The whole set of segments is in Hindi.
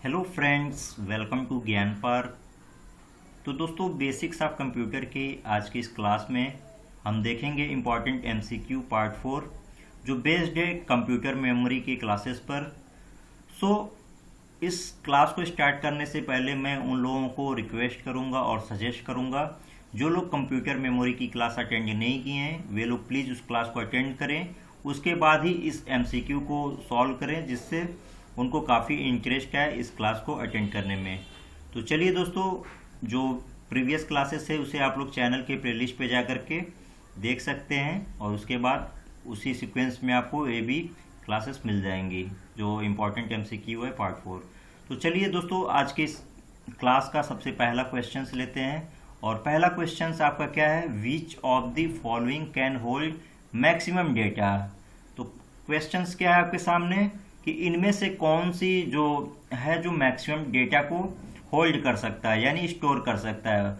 हेलो फ्रेंड्स, वेलकम टू ज्ञान पार्क। तो दोस्तों, बेसिक्स ऑफ कंप्यूटर के आज की इस क्लास में हम देखेंगे इम्पॉर्टेंट एमसीक्यू पार्ट 4 जो बेस्ड है कंप्यूटर मेमोरी की क्लासेस पर। सो इस क्लास को स्टार्ट करने से पहले मैं उन लोगों को रिक्वेस्ट करूंगा और सजेस्ट करूंगा जो लोग कंप्यूटर मेमोरी की क्लास अटेंड नहीं किए हैं वे लोग प्लीज़ उस क्लास को अटेंड करें। उसके बाद ही इस एमसीक्यू को सॉल्व करें जिससे उनको काफ़ी इंटरेस्ट है इस क्लास को अटेंड करने में। तो चलिए दोस्तों, जो प्रीवियस क्लासेस है उसे आप लोग चैनल के प्लेलिस्ट पे जा करके देख सकते हैं और उसके बाद उसी सीक्वेंस में आपको ये भी क्लासेस मिल जाएंगी जो इम्पोर्टेंट एमसीक्यू है पार्ट 4। तो चलिए दोस्तों, आज के इस क्लास का सबसे पहला क्वेश्चन लेते हैं। और पहला क्वेश्चन आपका क्या है, which of the following can hold maximum data. तो क्वेश्चंस क्या है आपके सामने कि इनमें से कौन सी जो है जो मैक्सिमम डेटा को होल्ड कर सकता है यानी स्टोर कर सकता है।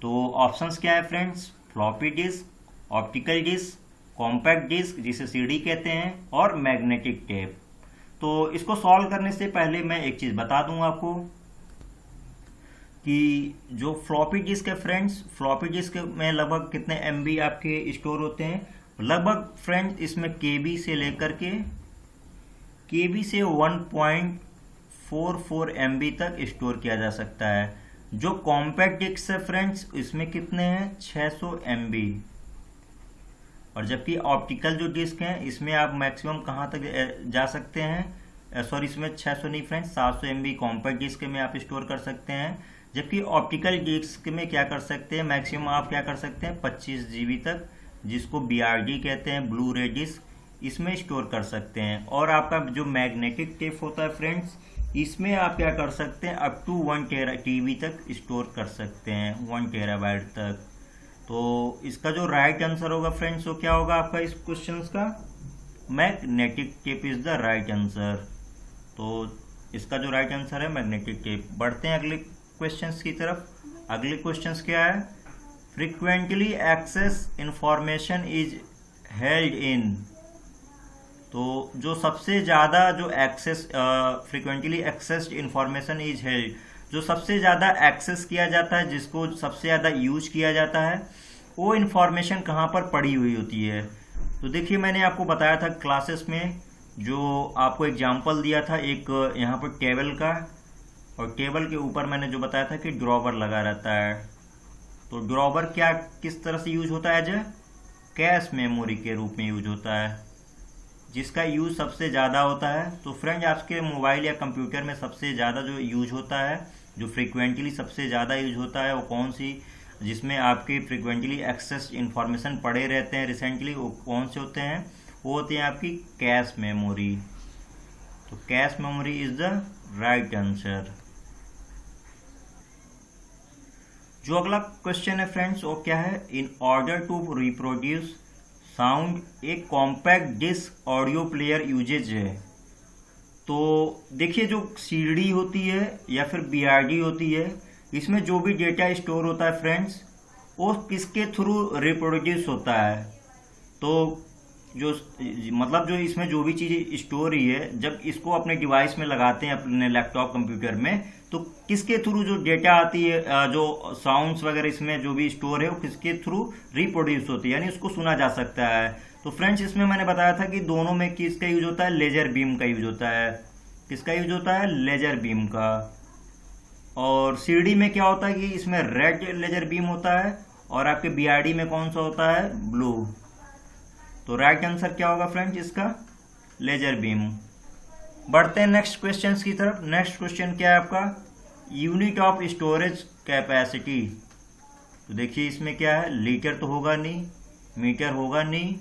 तो ऑप्शंस क्या है friends, floppy disk, optical disk, compact disk जिसे सीडी कहते हैं, और मैग्नेटिक टेप। तो इसको सॉल्व करने से पहले मैं एक चीज़ बता दूं आपको कि जो फ्लॉपी डिस्क है फ्रेंड्स, फ्लॉपी डिस्क में लगभग कितने एमबी आपके स्टोर होते हैं, लगभग फ्रेंड्स इसमें केबी से लेकर के केबी से 1.44 एमबी तक स्टोर किया जा सकता है। जो कॉम्पैक्ट डिस्क है फ्रेंड्स इसमें कितने हैं, 600 एमबी। और जबकि ऑप्टिकल जो डिस्क हैं इसमें आप मैक्सिमम कहाँ तक जा सकते हैं, सॉरी इसमें 600 नहीं फ्रेंड्स, 700 एमबी कॉम्पैक्ट डिस्क में आप स्टोर कर सकते हैं। जबकि ऑप्टिकल डिस्क में क्या कर सकते हैं, मैक्सिमम आप क्या कर सकते हैं 25 जीबी तक, जिसको बीआरडी कहते हैं, ब्लू रे डिस्क, इसमें स्टोर कर सकते हैं। और आपका जो मैग्नेटिक टेप होता है फ्रेंड्स इसमें आप क्या कर सकते हैं अप टू 1 टेरा टीबी तक स्टोर कर सकते हैं, 1 टेराबाइट तक। तो इसका जो राइट आंसर होगा फ्रेंड्स वो क्या होगा आपका इस क्वेश्चन का, magnetic tape is the right answer. तो इसका जो राइट आंसर है मैग्नेटिक टेप। बढ़ते हैं अगले क्वेश्चंस की तरफ। अगले क्वेश्चंस क्या है, frequently access information is held in. तो जो सबसे ज़्यादा जो access frequently accessed information is held, जो सबसे ज़्यादा एक्सेस किया जाता है, जिसको सबसे ज़्यादा यूज किया जाता है, वो इंफॉर्मेशन कहाँ पर पड़ी हुई होती है। तो देखिए मैंने आपको बताया था क्लासेस में, जो आपको एग्जांपल दिया था एक यहाँ पर टेबल का, और टेबल के ऊपर मैंने जो बताया था कि ड्रॉवर लगा रहता है। तो ड्रॉवर क्या किस तरह से यूज होता है, एज ए कैश मेमोरी के रूप में यूज होता है, जिसका यूज सबसे ज़्यादा होता है। तो फ्रेंड्स आपके मोबाइल या कंप्यूटर में सबसे ज़्यादा जो यूज होता है, जो फ्रीक्वेंटली सबसे ज़्यादा यूज होता है वो कौन सी, जिसमें आपके फ्रीक्वेंटली एक्सेस इंफॉर्मेशन पड़े रहते हैं रिसेंटली, वो कौन से होते हैं, वो होते हैं आपकी कैश मेमोरी। तो cache memory is the right answer. जो अगला क्वेश्चन है फ्रेंड्स वो क्या है, in order to reproduce sound एक compact disc audio player uses है। तो देखिए जो सीडी होती है या फिर बीआरडी होती है, इसमें जो भी डेटा स्टोर होता है फ्रेंड्स वो किसके थ्रू रिप्रोड्यूस होता है। तो जो मतलब जो इसमें जो भी चीज़ स्टोर ही है, जब इसको अपने डिवाइस में लगाते हैं अपने लैपटॉप कंप्यूटर में, तो किसके थ्रू जो डेटा आती है, जो साउंड्स वगैरह इसमें जो भी स्टोर है वो किसके थ्रू रिप्रोड्यूस होती है, यानी उसको सुना जा सकता है। तो फ्रेंड्स इसमें मैंने बताया था कि दोनों में किसका यूज होता है, लेजर बीम का यूज होता है। किसका यूज होता है, लेजर बीम का। और सीडी में क्या होता है कि इसमें रेड लेजर बीम होता है, और आपके बीआरडी में कौन सा होता है, ब्लू। तो राइट आंसर क्या होगा फ्रेंड्स इसका, लेजर बीम। बढ़ते हैं नेक्स्ट क्वेश्चन की तरफ। नेक्स्ट क्वेश्चन क्या है आपका, यूनिट ऑफ स्टोरेज कैपेसिटी। तो देखिए इसमें क्या है, लीटर तो होगा नहीं, मीटर होगा नहीं,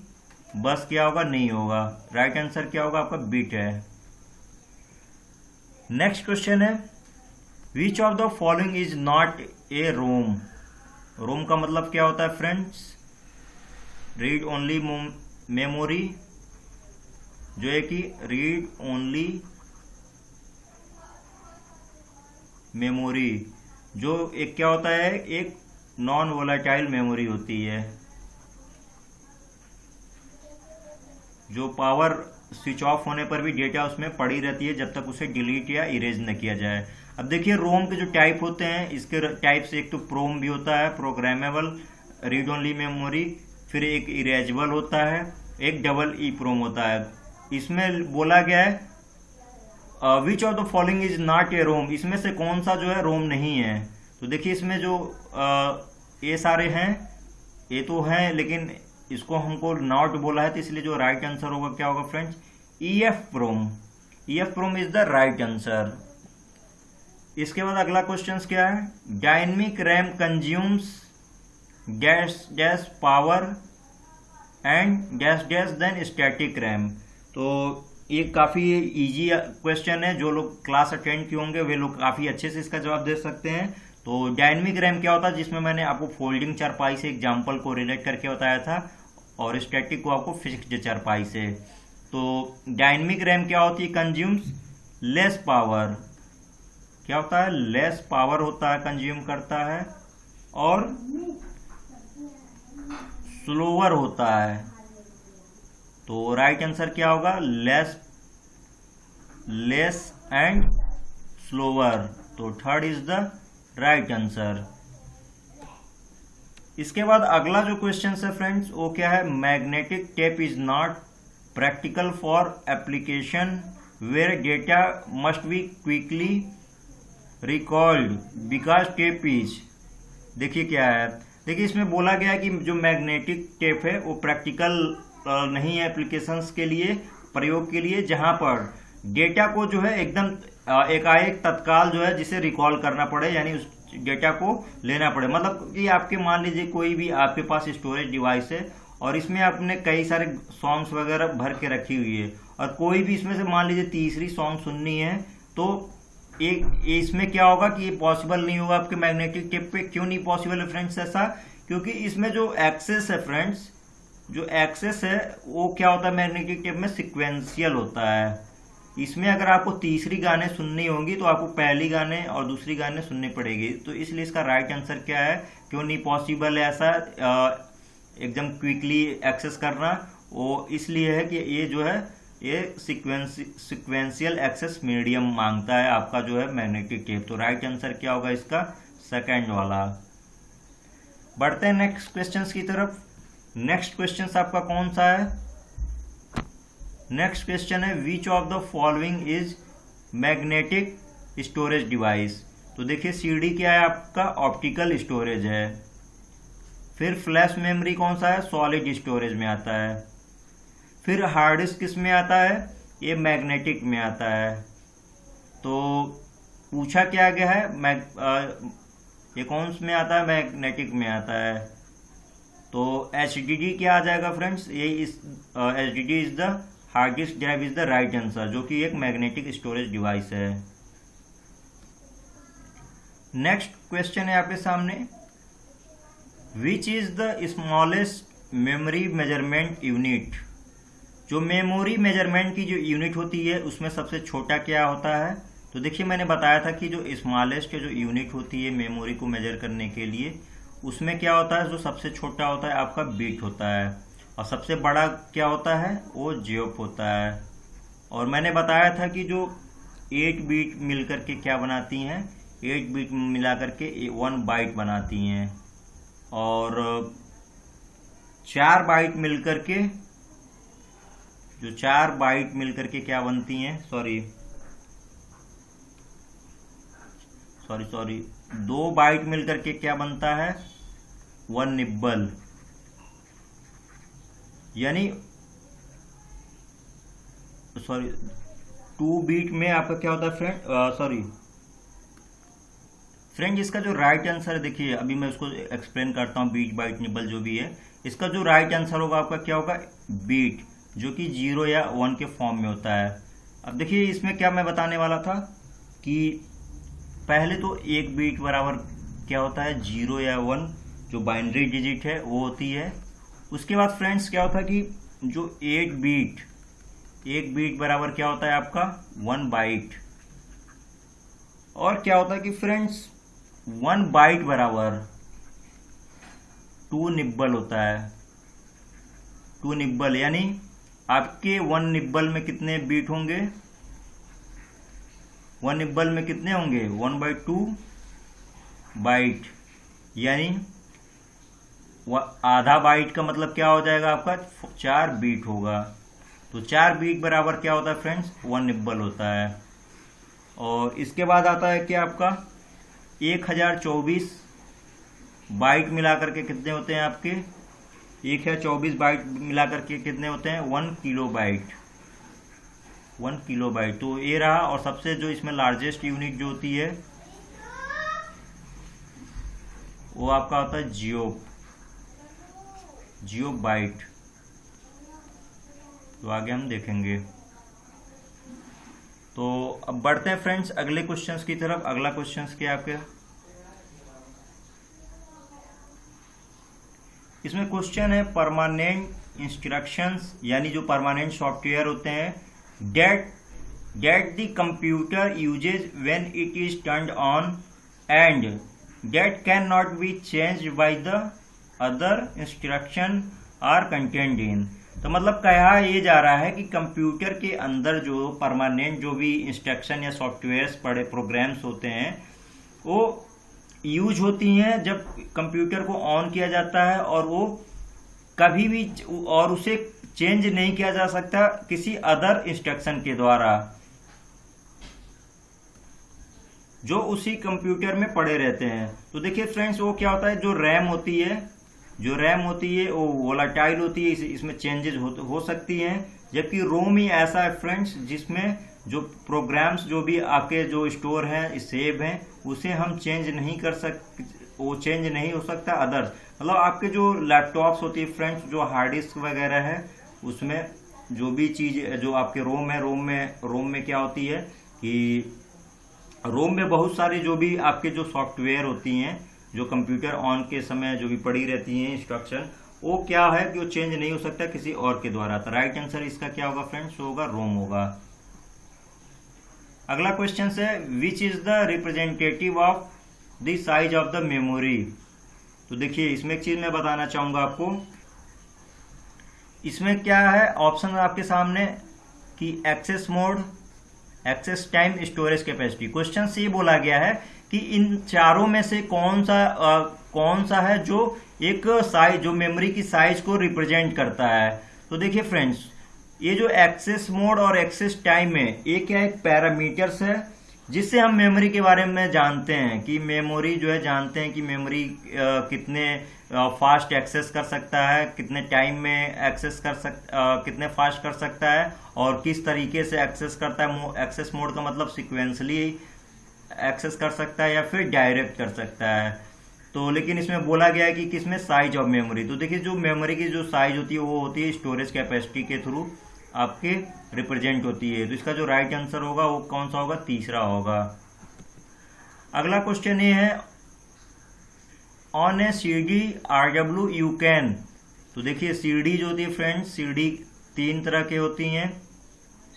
बस क्या होगा, नहीं होगा। राइट आंसर क्या होगा आपका, बिट है। नेक्स्ट क्वेश्चन है, which of the following is not a ROM. ROM का मतलब क्या होता है फ्रेंड्स, रीड ओनली मेमोरी, जो है कि रीड ओनली मेमोरी, जो एक क्या होता है, एक नॉन वोलेटाइल मेमोरी होती है, जो पावर स्विच ऑफ होने पर भी डेटा उसमें पड़ी रहती है जब तक उसे डिलीट या इरेज न किया जाए। अब देखिए रोम के जो टाइप होते हैं, इसके टाइप से एक तो प्रोम भी होता है, प्रोग्रामेबल रीड ओनली मेमोरी, फिर एक इरेजेबल होता है, एक डबल ई प्रोम होता है। इसमें बोला गया है which of the following is not a ROM, इसमें से कौन सा जो है रोम नहीं है। तो देखिए इसमें जो ये सारे हैं ये तो हैं, लेकिन इसको हमको नॉट बोला है, तो इसलिए जो राइट आंसर होगा क्या होगा friends, E F PROM. E F PROM is the right answer. इसके बाद अगला क्वेश्चन क्या है, dynamic RAM consumes dash dash power and dash dash than static RAM. तो ये काफ़ी इजी क्वेश्चन है, जो लोग क्लास अटेंड किए होंगे वे लोग काफ़ी अच्छे से इसका जवाब दे सकते हैं। तो डायनेमिक रैम क्या होता है, जिसमें मैंने आपको फोल्डिंग चारपाई से एग्जाम्पल को रिलेट करके बताया था, और स्टैटिक को आपको फिक्स्ड चारपाई से। तो डायनेमिक रैम क्या होती है, कंज्यूम्स लेस पावर, क्या होता है, लेस पावर होता है, कंज्यूम करता है, और स्लोअर होता है। तो राइट आंसर क्या होगा, लेस एंड स्लोअर। तो third is the right answer. इसके बाद अगला जो क्वेश्चन है फ्रेंड्स वो क्या है, magnetic tape is not practical for application where data must be quickly recalled because tape is. देखिए क्या है, देखिए इसमें बोला गया है कि जो मैग्नेटिक टेप है वो प्रैक्टिकल नहीं है एप्लीकेशंस के लिए, प्रयोग के लिए, जहां पर डेटा को जो है एकदम एकाएक तत्काल जो है जिसे रिकॉल करना पड़े, यानी उस डेटा को लेना पड़े। मतलब कि आपके मान लीजिए कोई भी आपके पास स्टोरेज डिवाइस है और इसमें आपने कई सारे सॉन्ग्स वगैरह भर के रखी हुई है, और कोई भी इसमें से मान लीजिए तीसरी सॉन्ग सुननी है, तो एक इसमें क्या होगा कि ये पॉसिबल नहीं होगा आपके मैग्नेटिक टेप पे। क्यों नहीं पॉसिबल है फ्रेंड्स ऐसा, क्योंकि इसमें जो एक्सेस है फ्रेंड्स, जो एक्सेस है वो क्या होता है मैग्नेटिक टेप में, सिक्वेंशियल होता है। इसमें अगर आपको तीसरी गाने सुननी होंगी तो आपको पहली गाने और दूसरी गाने सुननी पड़ेगी। तो इसलिए इसका राइट आंसर क्या है, क्यों नहीं पॉसिबल है ऐसा एकदम क्विकली एक्सेस करना, वो इसलिए है कि ये जो है ये सिक्वेंशियल एक्सेस मीडियम मांगता है आपका जो है मैग्नेटिक टेप। तो राइट आंसर क्या होगा इसका, सेकेंड वाला। बढ़ते हैं नेक्स्ट क्वेश्चन की तरफ। नेक्स्ट क्वेश्चन आपका कौन सा है, नेक्स्ट क्वेश्चन है which of the following is magnetic storage device. तो देखिए सीडी क्या है आपका, ऑप्टिकल स्टोरेज है। फिर फ्लैश मेमोरी कौन सा है, सॉलिड स्टोरेज में आता है। फिर हार्ड डिस्क किस में आता है, ये मैग्नेटिक में आता है। तो पूछा क्या गया है, ये कौन में आता है, मैग्नेटिक में आता है। तो HDD क्या आ जाएगा फ्रेंड्स, ये इस HDD is the hard disk drive is the right answer, जो कि एक मैग्नेटिक स्टोरेज डिवाइस है। नेक्स्ट क्वेश्चन है आपके सामने, which is the smallest memory measurement unit. जो मेमोरी मेजरमेंट की जो यूनिट होती है उसमें सबसे छोटा क्या होता है। तो देखिए मैंने बताया था कि जो स्मॉलेस्ट जो यूनिट होती है मेमोरी को मेजर करने के लिए, उसमें क्या होता है, जो सबसे छोटा होता है आपका बिट होता है, और सबसे बड़ा क्या होता है वो जेप होता है। और मैंने बताया था कि जो 8 बीट मिलकर के क्या बनाती हैं, 8 बीट मिला करके 1 बाइट बनाती हैं, और 4 बाइट मिलकर के, जो 4 बाइट मिलकर के क्या बनती हैं, सॉरी 2 बाइट मिलकर के क्या बनता है, 1 निब्बल। यानी 2 बीट में आपका क्या होता है फ्रेंड, इसका जो राइट आंसर देखिए अभी मैं उसको एक्सप्लेन करता हूँ, बीट बाइट निब्बल जो भी है, इसका जो राइट आंसर होगा आपका क्या होगा, बीट, जो कि 0 या 1 के फॉर्म में होता है। अब देखिए इसमें क्या मैं बताने वाला था कि पहले तो एक बीट बराबर क्या होता है, 0 या 1, जो बाइनरी डिजिट है वो होती है। उसके बाद फ्रेंड्स क्या होता है कि जो 8 बीट, एक बीट बराबर क्या होता है आपका 1 बाइट। और क्या होता है कि फ्रेंड्स 1 बाइट बराबर 2 निब्बल होता है, 2 निब्बल, यानी आपके 1 निब्बल में कितने बीट होंगे? 1 निब्बल में कितने होंगे? 1/2 बाइट, यानी आधा बाइट का मतलब क्या हो जाएगा आपका? 4 बीट होगा। तो 4 बीट बराबर क्या होता है फ्रेंड्स? 1 निब्बल होता है। और इसके बाद आता है क्या आपका 1024 बाइट मिलाकर के कितने होते हैं आपके? 1024 बाइट मिलाकर के कितने होते हैं? 1 किलो बाइट। 1 किलो बाइट तो ये रहा। और सबसे जो इसमें लार्जेस्ट यूनिट जो होती है वो आपका होता है जियो बाइट। तो आगे हम देखेंगे। तो अब बढ़ते हैं फ्रेंड्स अगले क्वेश्चंस की तरफ। अगला क्वेश्चंस क्या आपके? इसमें क्वेश्चन है परमानेंट इंस्ट्रक्शंस, यानी जो परमानेंट सॉफ्टवेयर होते हैं that the computer uses when it is turned on and that cannot be changed by the other instruction are contained in। तो मतलब कहा ये जा रहा है कि कंप्यूटर के अंदर जो परमानेंट जो भी इंस्ट्रक्शन या सॉफ्टवेयर्स पड़े प्रोग्राम्स होते हैं वो यूज होती हैं जब कंप्यूटर को ऑन किया जाता है, और वो कभी भी और उसे चेंज नहीं किया जा सकता किसी अदर इंस्ट्रक्शन के द्वारा जो उसी कंप्यूटर में पड़े रहते हैं। तो देखिए फ्रेंड्स वो क्या होता है, जो रैम होती है वो वोलाटाइल होती है, इसमें चेंजेस हो सकती हैं। जबकि रोम ही ऐसा है फ्रेंड्स जिसमें जो प्रोग्राम्स जो भी आपके जो स्टोर हैं सेव हैं उसे हम चेंज नहीं कर सकते, वो चेंज नहीं हो सकता अदर्स। मतलब आपके जो लैपटॉप्स होती है फ्रेंड्स, जो हार्ड डिस्क वगैरह है उसमें जो भी चीज़ जो आपके रोम है, रोम में क्या होती है कि रोम में बहुत सारी जो भी आपके जो सॉफ्टवेयर होती हैं जो कंप्यूटर ऑन के समय जो भी पड़ी रहती हैं इंस्ट्रक्शन, वो क्या है कि वो चेंज नहीं हो सकता किसी और के द्वारा। तो राइट आंसर इसका क्या होगा फ्रेंड्स? होगा रोम होगा। अगला क्वेश्चन है which is the representative of the size of the memory. तो देखिए इसमें एक चीज मैं बताना चाहूंगा आपको। इसमें क्या है ऑप्शन आपके सामने कि access mode, access time, storage capacity. Question से ये बोला गया है कि इन चारों में से कौन सा है जो एक साइज, जो मेमोरी की साइज को रिप्रेजेंट करता है। तो देखिए फ्रेंड्स ये जो एक्सेस मोड और एक्सेस टाइम है ये क्या एक पैरामीटर्स है जिससे हम मेमोरी के बारे में जानते हैं कि मेमोरी जो है जानते हैं कि मेमोरी कितने फास्ट एक्सेस कर सकता है, कितने टाइम में एक्सेस कितने फास्ट कर सकता है और किस तरीके से एक्सेस करता है। एक्सेस मोड का मतलब सिक्वेंसली एक्सेस कर सकता है या फिर डायरेक्ट कर सकता है। तो लेकिन इसमें बोला गया है कि किसमें साइज ऑफ मेमोरी। तो देखिए जो मेमोरी की जो साइज होती है वो होती है स्टोरेज कैपेसिटी के थ्रू आपके रिप्रेजेंट होती है। तो इसका जो राइट आंसर होगा वो कौन सा होगा? तीसरा होगा। अगला क्वेश्चन ये है on A CD RW you can. तो देखिए CD जो होती है फ्रेंड्स, CD 3 तरह के होती हैं।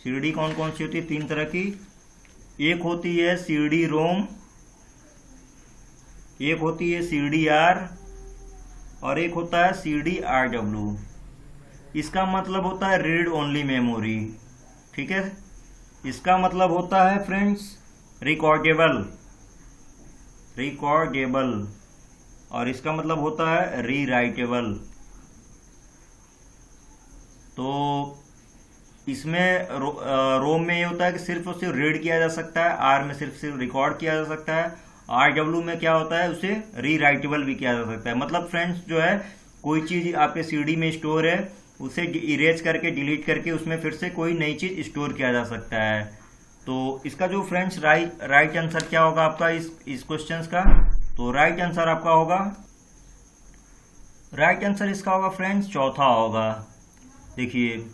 CD कौन कौन सी होती है? 3 तरह की। एक होती है CD रोम, एक होती है CDR और एक होता है CD RW। इसका मतलब होता है रीड ओनली मेमोरी, ठीक है। इसका मतलब होता है फ्रेंड्स रिकॉर्डेबल, और इसका मतलब होता है रीराइटेबल। तो इसमें रोम में ये होता है कि सिर्फ और सिर्फ रीड किया जा सकता है, आर में सिर्फ रिकॉर्ड किया जा सकता है, RW में क्या होता है उसे रीराइटेबल भी किया जा सकता है। मतलब फ्रेंड्स जो है कोई चीज आपके CD में स्टोर है उसे इरेज करके डिलीट करके उसमें फिर से कोई नई चीज स्टोर किया जा सकता है। तो इसका जो फ्रेंड्स राइट आंसर क्या होगा आपका इस क्वेश्चन का? तो राइट आंसर आपका होगा, राइट आंसर इसका होगा फ्रेंड्स चौथा होगा। देखिए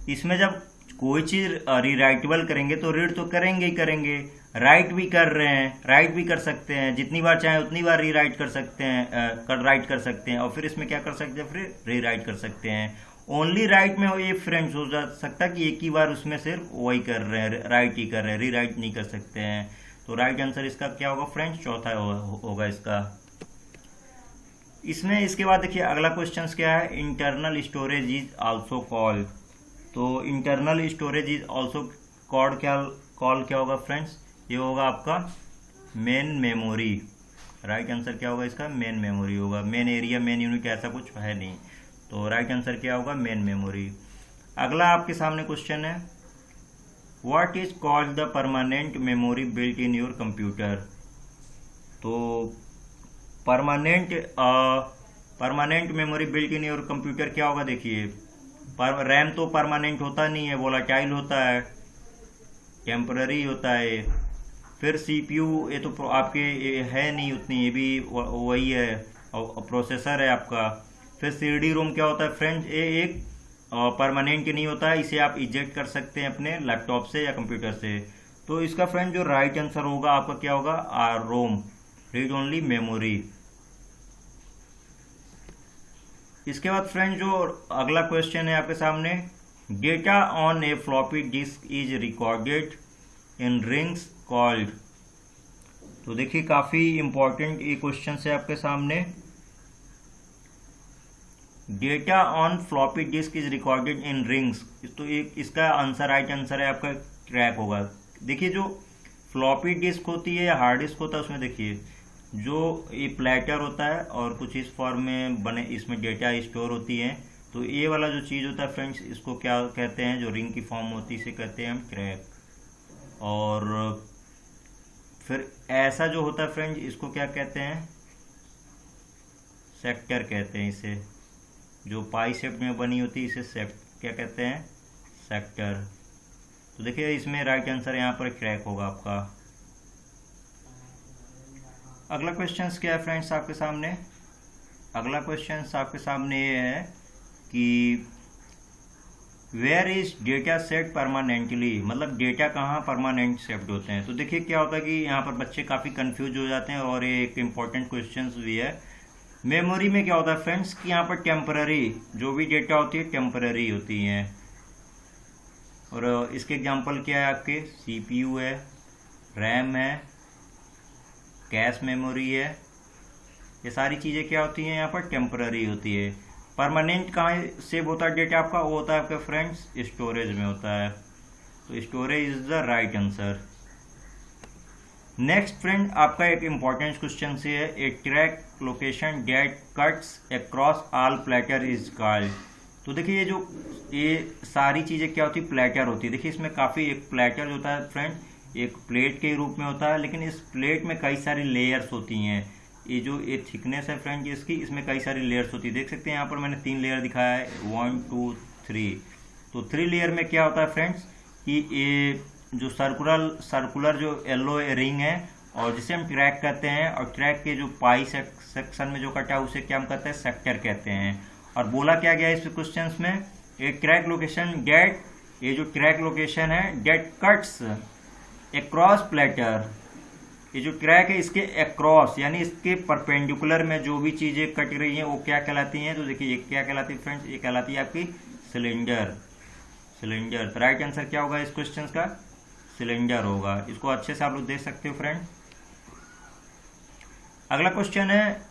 इसमें जब कोई चीज रीराइटेबल करेंगे तो रीड तो करेंगे ही करेंगे, राइट भी कर रहे हैं, राइट भी कर सकते हैं, जितनी बार चाहे उतनी बार रीराइट कर सकते हैं, राइट कर सकते हैं। और फिर इसमें क्या कर सकते हैं? फिर रीराइट कर सकते हैं। ओनली राइट में ये फ्रेंड्स हो जा सकता कि एक ही बार उसमें सिर्फ वही कर रहे हैं, राइट ही कर रहे हैं, रीराइट नहीं कर सकते हैं। तो राइट आंसर इसका क्या होगा फ्रेंड्स? चौथा होगा इसका। इसमें इसके बाद देखिए अगला क्वेश्चन क्या है, internal storage is also called. तो internal storage is also called क्या होगा फ्रेंड्स, ये होगा आपका मेन मेमोरी। राइट आंसर क्या होगा इसका, मेन मेमोरी होगा। मेन एरिया मेन यूनिट ऐसा कुछ है नहीं, तो राइट आंसर क्या होगा, मेन मेमोरी। अगला आपके सामने क्वेश्चन है, what is called the permanent memory built in your computer. तो permanent memory built in your computer क्या होगा, देखिए रैम तो परमानेंट होता नहीं है, वोलाटाइल होता है, टेम्पररी होता है। फिर सीपीयू ये तो आपके है नहीं उतनी, ये भी वही है, प्रोसेसर है आपका। फिर सीडी रोम क्या होता है फ्रेंड्स, ये एक परमानेंट नहीं होता है, इसे आप इजेक्ट कर सकते हैं अपने लैपटॉप से या कंप्यूटर से। तो इसका फ्रेंड जो राइट आंसर होगा आपका क्या होगा, रोम, रीड ओनली मेमोरी। इसके बाद फ्रेंड जो अगला क्वेश्चन है आपके सामने, data on A floppy disk is recorded in rings called. तो देखिए काफी इंपॉर्टेंट ये क्वेश्चन है आपके सामने। Data on floppy disk is recorded in rings, तो इसका आंसर राइट आंसर है आपका ट्रैक होगा। देखिए जो फ्लॉपी डिस्क होती है या हार्ड डिस्क होता है, उसमें देखिए जो ये प्लेटर होता है और कुछ इस फॉर्म में बने, इसमें डेटा स्टोर होती है। तो ये वाला जो चीज़ होता है फ्रेंड्स, इसको क्या कहते हैं, जो रिंग की फॉर्म होती है इसे कहते हैं हम ट्रैक। और फिर ऐसा जो होता है फ्रेंड्स, इसको क्या कहते हैं, सेक्टर कहते हैं इसे। जो पाई शेप में बनी होती है इसे क्या कहते हैं, सेक्टर। तो देखिए इसमें राइट आंसर यहाँ पर ट्रैक होगा आपका। अगला क्वेश्चन क्या है फ्रेंड्स आपके सामने, अगला क्वेश्चन आपके सामने ये है कि where is data set permanently, मतलब डेटा कहाँ परमानेंट सेव्ड होते हैं। तो देखिए क्या होता है कि यहाँ पर बच्चे काफ़ी कंफ्यूज हो जाते हैं और ये एक इम्पॉर्टेंट क्वेश्चन भी है। मेमोरी में क्या होता है फ्रेंड्स कि यहाँ पर टेम्पररी जो भी डेटा होती है टेम्पररी होती हैं। और इसके एग्जांपल क्या है आपके, सीपीयू है, रैम है, कैश मेमोरी है, ये सारी चीज़ें क्या होती हैं यहाँ पर टेम्पररी होती है। परमानेंट कहाँ सेव होता है डेटा आपका, वो होता है आपके फ्रेंड्स स्टोरेज में होता है। तो storage is the right answer. Next friend आपका एक इम्पॉर्टेंट क्वेश्चन से है, a track location that cuts across all platter is called. तो देखिए ये सारी चीज़ें क्या होती है, प्लेटर होती है। देखिए इसमें काफ़ी एक प्लेटर होता है फ्रेंड, एक प्लेट के रूप में होता है, लेकिन इस प्लेट में कई सारी लेयर्स होती हैं। ये थिकनेस है फ्रेंड इसकी, इसमें कई सारी लेयर्स होती है। देख सकते हैं यहाँ पर मैंने 3 लेयर दिखाया है, 1 2 3। तो 3 लेयर में क्या होता है फ्रेंड्स कि ये जो सर्कुलर जो येलो रिंग है और जिसे हम ट्रैक कहते हैं, और ट्रैक के जो पाई सेक्शन में जो कटा है उसे क्या हम कहते हैं, सेक्टर कहते हैं। और बोला क्या गया इस क्वेश्चन में, एक ट्रैक लोकेशन गेट, ये जो ट्रैक लोकेशन है गेट कट्स अक्रॉस प्लेटर, ये जो ट्रैक है इसके अक्रॉस यानी इसके परपेंडिकुलर में जो भी चीजें कट रही हैं वो क्या कहलाती हैं। तो देखिए ये क्या कहलाती है फ्रेंड्स, ये कहलाती है आपकी सिलेंडर। तो राइट आंसर क्या होगा इस क्वेश्चन का, सिलेंडर होगा। इसको अच्छे से आप लोग देख सकते हो फ्रेंड। अगला क्वेश्चन है,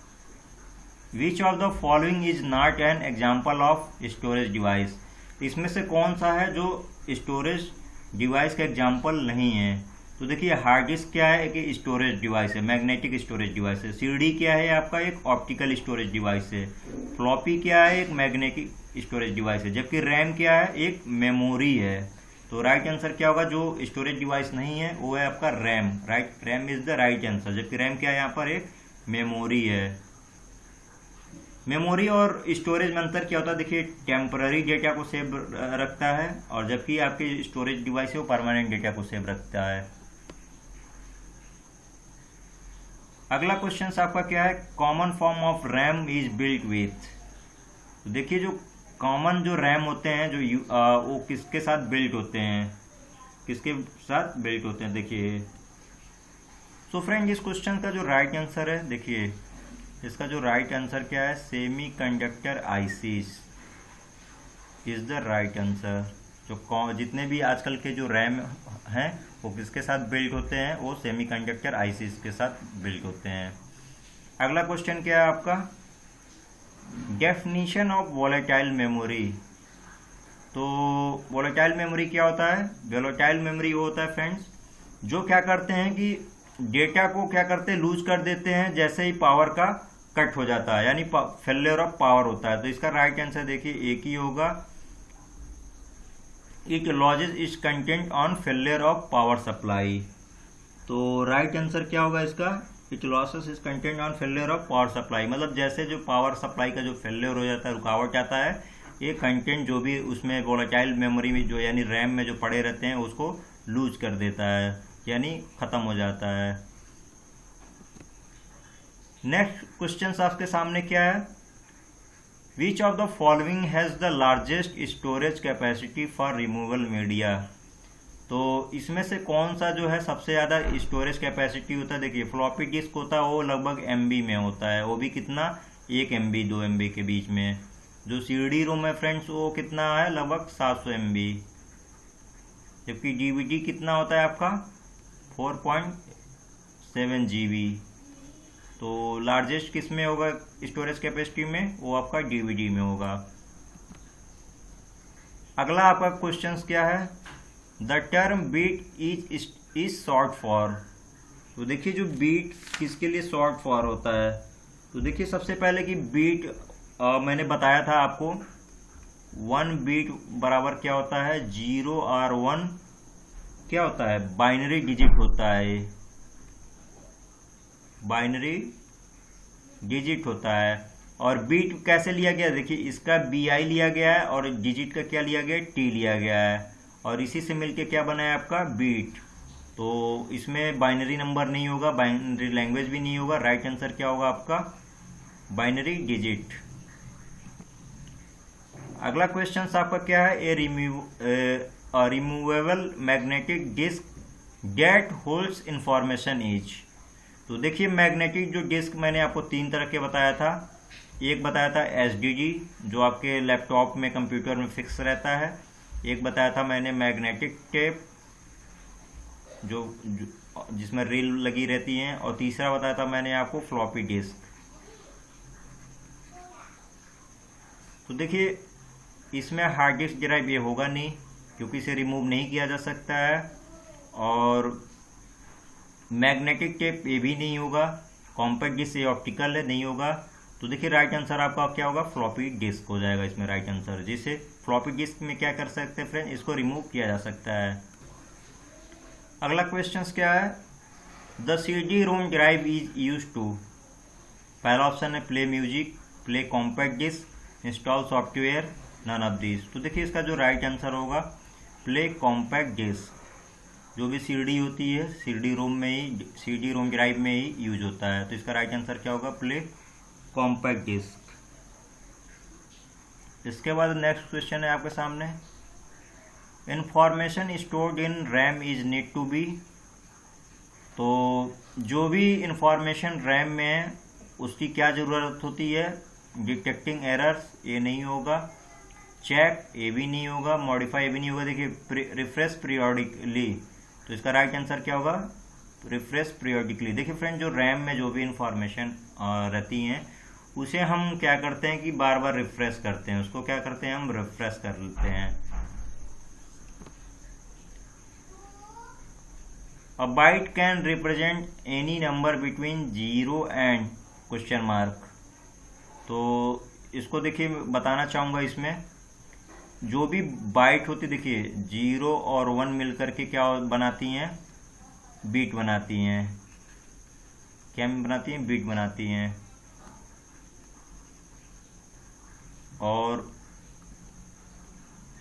which of the following is not an example of storage device. इसमें से कौन सा है जो स्टोरेज डिवाइस का एग्जाम्पल नहीं है। तो देखिए हार्ड डिस्क क्या है, एक स्टोरेज डिवाइस है, मैग्नेटिक स्टोरेज डिवाइस है। सीडी क्या है आपका, एक ऑप्टिकल स्टोरेज डिवाइस है। फ्लॉपी क्या है, एक मैग्नेटिक स्टोरेज डिवाइस है। जबकि रैम क्या है, एक मेमोरी है। तो राइट आंसर क्या होगा, जो स्टोरेज डिवाइस नहीं है वो है आपका RAM. RAM is the right answer. जबकि रैम क्या है यहाँ पर, एक मेमोरी है। मेमोरी और स्टोरेज में अंतर क्या होता है, देखिए टेम्पररी डेटा को सेव रखता है और जबकि आपकी स्टोरेज डिवाइस है वो परमानेंट डेटा को सेव रखता है। अगला क्वेश्चन आपका क्या है, common form of RAM is built with. तो देखिए जो कॉमन जो रैम होते हैं जो वो किसके साथ बिल्ट होते हैं, किसके साथ बिल्ट होते हैं देखिए। सो फ्रेंड इस क्वेश्चन का जो राइट आंसर है, देखिए इसका जो राइट आंसर क्या है, semi conductor ICs is the right answer. जो जितने भी आजकल के जो रैम हैं वो किसके साथ बिल्ड होते हैं, वो सेमी कंडक्टर आईसीज के साथ बिल्ड होते हैं। अगला क्वेश्चन क्या है आपका, डेफिनेशन ऑफ वोलेटाइल मेमोरी। तो वोलेटाइल मेमोरी क्या होता है? वोलेटाइल मेमोरी वो होता है फ्रेंड्स जो क्या करते हैं कि डेटा को क्या करते हैं, लूज कर देते हैं जैसे ही पावर का कट हो जाता है, यानी फेलियर ऑफ पावर होता है। तो इसका राइट आंसर देखिए एक ही होगा, it lodges it's content on failure of power supply. तो राइट आंसर क्या होगा इसका? It losses it's content on failure of power supply. मतलब जैसे जो पावर सप्लाई का जो फेलियर हो जाता है, रुकावट आता है, ये कंटेंट जो भी उसमें वोलेटाइल मेमोरी में जो यानी रैम में जो पड़े रहते हैं उसको लूज कर देता है, यानी ख़त्म हो जाता है। नेक्स्ट क्वेश्चन आपके सामने क्या है? Which of the following has the largest storage capacity for removal media. तो इसमें से कौन सा जो है सबसे ज़्यादा स्टोरेज कैपेसिटी होता है? देखिए फ्लॉपी डिस्क होता है वो लगभग MB में होता है, वो भी कितना, 1 MB 2 MB के बीच में। जो CD रोम है फ्रेंड्स वो कितना है, लगभग 700 MB। जबकि DVD कितना होता है आपका, 4.7 GB। तो लार्जेस्ट किस में होगा स्टोरेज कैपेसिटी में? वो आपका DVD में होगा। अगला आपका क्वेश्चन क्या है? The term bit is short for. तो देखिए जो बीट किसके लिए शॉर्ट फॉर होता है? तो देखिए सबसे पहले कि बीट मैंने बताया था आपको 1 बीट बराबर क्या होता है, 0 और 1 क्या होता है, बाइनरी डिजिट होता है, बाइनरी डिजिट होता है। और बीट कैसे लिया गया? देखिए इसका BI लिया गया है और डिजिट का क्या लिया गया, T लिया गया है, और इसी से मिलके क्या बना है आपका बीट। तो इसमें बाइनरी नंबर नहीं होगा, बाइनरी लैंग्वेज भी नहीं होगा। राइट आंसर क्या होगा आपका, बाइनरी डिजिट। अगला क्वेश्चन आपका क्या है? A removable magnetic disk that holds information is. तो देखिए मैग्नेटिक जो डिस्क मैंने आपको 3 तरह के बताया था। एक बताया था SDD जो आपके लैपटॉप में कंप्यूटर में फिक्स रहता है, एक बताया था मैंने मैग्नेटिक टेप जो जिसमें रील लगी रहती हैं, और तीसरा बताया था मैंने आपको फ्लॉपी डिस्क। तो देखिए इसमें हार्ड डिस्क ड्राइव ये होगा नहीं क्योंकि इसे रिमूव नहीं किया जा सकता है, और मैग्नेटिक टेप ये भी नहीं होगा, कॉम्पैक्ट डिस्क ये ऑप्टिकल है, नहीं होगा। तो देखिए राइट आंसर आपका क्या होगा, फ्लॉपी डिस्क हो जाएगा इसमें राइट आंसर। जिसे फ्लॉपी डिस्क में क्या कर सकते हैं फ्रेंड, इसको रिमूव किया जा सकता है। अगला क्वेश्चन क्या है? The CD ROM drive is use to. पहला ऑप्शन है play music, play compact disk, install software, none of this. तो देखिए इसका जो राइट आंसर होगा प्ले कॉम्पैक्ट डिस्क। जो भी CD होती है CD रोम में ही, CD रोम ड्राइव में ही यूज होता है। तो इसका राइट आंसर क्या होगा, प्ले कॉम्पैक्ट डिस्क। इसके बाद नेक्स्ट क्वेश्चन है आपके सामने, information stored in RAM is need to be. तो जो भी इंफॉर्मेशन रैम में है उसकी क्या ज़रूरत होती है, डिटेक्टिंग एरर्स ये नहीं होगा, चेक ये भी नहीं होगा, मॉडिफाई ये भी नहीं होगा। देखिए रिफ्रेश पीरियोडिकली, तो इसका राइट आंसर क्या होगा, रिफ्रेश पीरियोडिकली। देखिए फ्रेंड जो रैम में जो भी इंफॉर्मेशन रहती हैं उसे हम क्या करते हैं कि बार बार रिफ्रेश करते हैं, उसको क्या करते हैं हम रिफ्रेश कर लेते हैं। A byte can represent any number between 0 and question mark. तो इसको देखिए बताना चाहूँगा, इसमें जो भी बाइट होती देखिए 0 और 1 मिलकर के क्या बनाती हैं, बीट बनाती हैं। क्या बनाती हैं, बीट बनाती हैं। और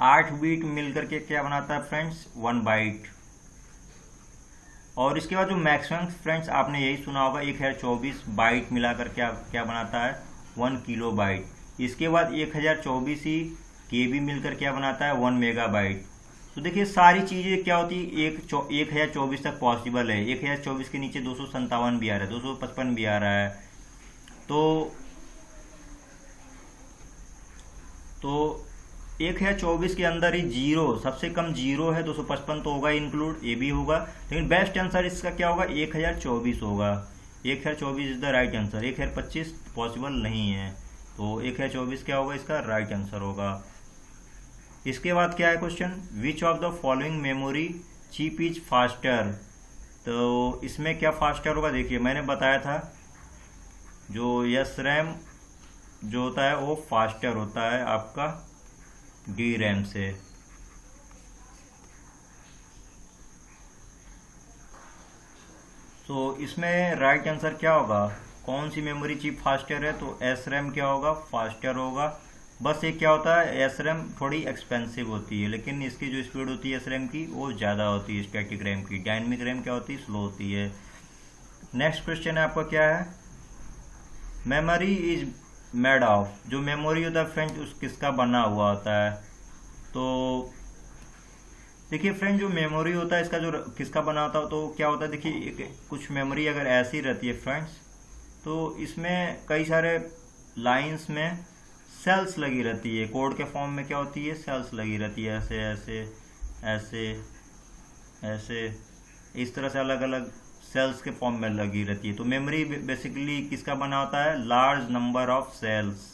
8 बीट मिलकर के क्या बनाता है फ्रेंड्स, 1 बाइट। और इसके बाद जो मैक्सिमम फ्रेंड्स आपने यही सुना होगा 1024 बाइट मिलाकर क्या बनाता है, 1 किलो बाइट। इसके बाद 1024 ही KB मिलकर क्या बनाता है, 1 मेगाबाइट। तो देखिए सारी चीज़ें क्या होती है 1024 तक पॉसिबल है। 1024 के नीचे 257 भी आ रहा है, 255 भी आ रहा है। तो 1024 के अंदर ही 0 सबसे कम 0 है, 255 तो होगा इंक्लूड, ये भी होगा। लेकिन बेस्ट आंसर इसका क्या होगा, 1024 होगा। 1024 is the right answer. 1025 possible नहीं है, तो 1024 क्या होगा इसका राइट आंसर होगा। इसके बाद क्या है question, which of the following memory chip is faster. तो इसमें क्या फास्टर होगा, देखिए मैंने बताया था जो यस रैम जो होता है वो फास्टर होता है आपका डी रैम से। तो इसमें राइट आंसर क्या होगा, कौन सी मेमोरी चिप फास्टर है, तो एस रैम क्या होगा, फास्टर होगा। बस ये क्या होता है, एस रैम थोड़ी एक्सपेंसिव होती है, लेकिन इसकी जो स्पीड होती है एस रैम की वो ज़्यादा होती है स्टैटिक रैम की। डायनेमिक रैम क्या होती है, स्लो होती है। नेक्स्ट क्वेश्चन है आपका क्या है, मेमोरी इज मेड ऑफ। जो मेमोरी होता है फ्रेंड्स उस किसका बना हुआ होता है। तो देखिए फ्रेंड जो मेमोरी होता है इसका जो किसका बना होता है, तो क्या होता है, देखिए कुछ मेमोरी अगर ऐसी रहती है फ्रेंड्स, तो इसमें कई सारे लाइंस में सेल्स लगी रहती है, कोड के फॉर्म में क्या होती है, सेल्स लगी रहती है, ऐसे ऐसे ऐसे ऐसे इस तरह से अलग अलग सेल्स के फॉर्म में लगी रहती है। तो मेमोरी बेसिकली किसका बना होता है, लार्ज नंबर ऑफ सेल्स।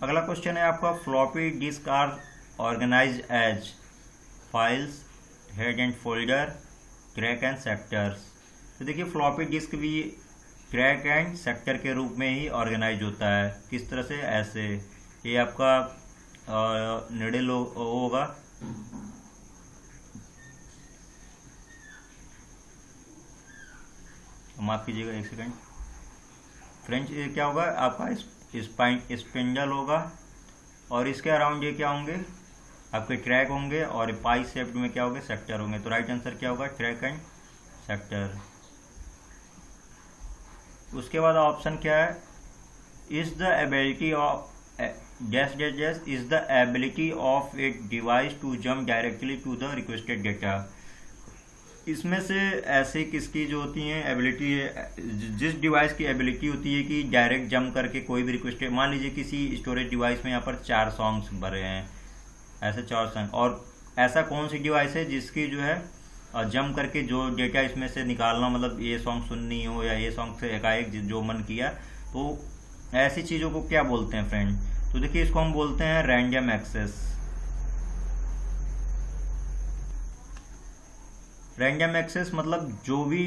अगला क्वेश्चन है आपका, floppy disk are organised as files, head and folder, track and sectors. तो देखिए फ्लॉपी डिस्क भी ट्रैक एंड सेक्टर के रूप में ही ऑर्गेनाइज होता है। किस तरह से, ऐसे ये आपका निडल होगा, माफ कीजिएगा एक सेकंड फ्रेंड्स, ये क्या होगा आपका स्पिंडल होगा और इसके अराउंड ये क्या होंगे, आपके ट्रैक होंगे और पाई शेप्ड में क्या होंगे, सेक्टर होंगे। तो राइट आंसर क्या होगा, ट्रैक एंड सेक्टर। उसके बाद ऑप्शन क्या है, is the ability of dash dash dash is the ability of a device to jump directly to the requested data. इसमें से ऐसे किसकी जो होती हैं एबिलिटी है, जिस डिवाइस की एबिलिटी होती है कि डायरेक्ट जंप करके कोई भी रिक्वेस्टेड, मान लीजिए किसी स्टोरेज डिवाइस में यहाँ पर 4 सॉन्ग्स भरे हैं, ऐसे 4 सॉन्ग, और ऐसा कौन सी डिवाइस है जिसकी जो है जंप करके जो डेटा इसमें से निकालना, मतलब ये सॉन्ग सुननी हो या ये सॉन्ग से एकाएक जो मन किया, तो ऐसी चीज़ों को क्या बोलते हैं फ्रेंड। तो देखिए इसको हम बोलते हैं रैंडम एक्सेस। रैंडम एक्सेस मतलब जो भी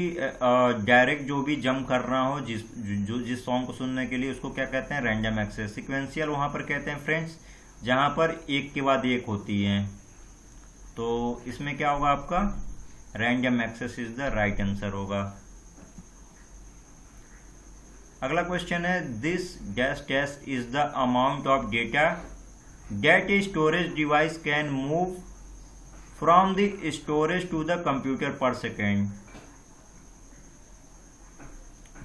डायरेक्ट जो भी जंप कर रहा हो जिस सॉन्ग को सुनने के लिए, उसको क्या कहते हैं, रैंडम एक्सेस। सिक्वेंशियल वहाँ पर कहते हैं फ्रेंड्स जहाँ पर एक के बाद एक होती हैं। तो इसमें क्या होगा आपका, random access is the right answer होगा। अगला क्वेश्चन है, this dash dash is the amount of data that a storage device can move from the storage to the computer per second.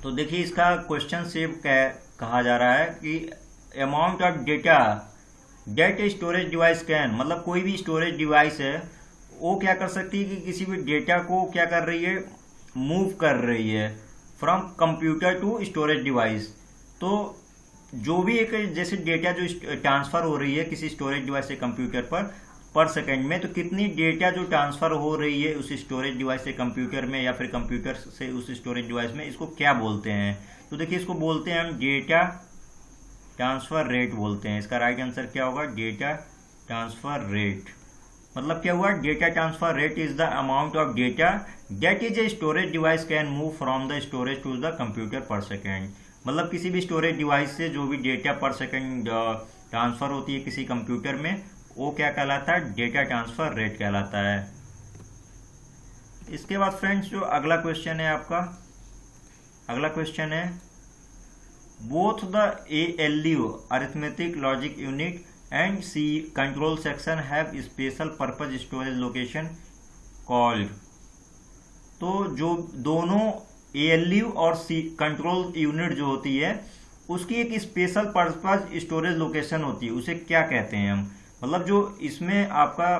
तो देखिए इसका क्वेश्चन से कहा जा रहा है कि amount of data that a storage device can, मतलब कोई भी स्टोरेज डिवाइस है वो क्या कर सकती है कि किसी भी डेटा को क्या कर रही है, मूव कर रही है from computer to storage device. तो जो भी एक जैसे डेटा जो ट्रांसफर हो रही है किसी स्टोरेज डिवाइस से कंप्यूटर पर सेकेंड में, तो कितनी डेटा जो ट्रांसफर हो रही है उस स्टोरेज डिवाइस से कंप्यूटर में या फिर कंप्यूटर से उस स्टोरेज डिवाइस में, इसको क्या बोलते हैं। तो देखिए इसको बोलते हैं हम डेटा ट्रांसफर रेट बोलते हैं। इसका राइट आंसर क्या होगा, डेटा ट्रांसफर रेट। मतलब क्या हुआ, data transfer rate is the amount of data that is a storage device can move from the storage to the computer per second. मतलब किसी भी स्टोरेज डिवाइस से जो भी डेटा पर सेकेंड ट्रांसफर होती है किसी कंप्यूटर में, वो क्या कहलाता है, डेटा ट्रांसफर रेट कहलाता है। इसके बाद फ्रेंड्स जो अगला क्वेश्चन है आपका, अगला क्वेश्चन है, both the ALU arithmetic logic unit and C control section have special purpose storage location called. तो जो दोनों ALU और C कंट्रोल यूनिट जो होती है उसकी एक स्पेशल पर्पज स्टोरेज लोकेशन होती है, उसे क्या कहते हैं हम। मतलब जो इसमें आपका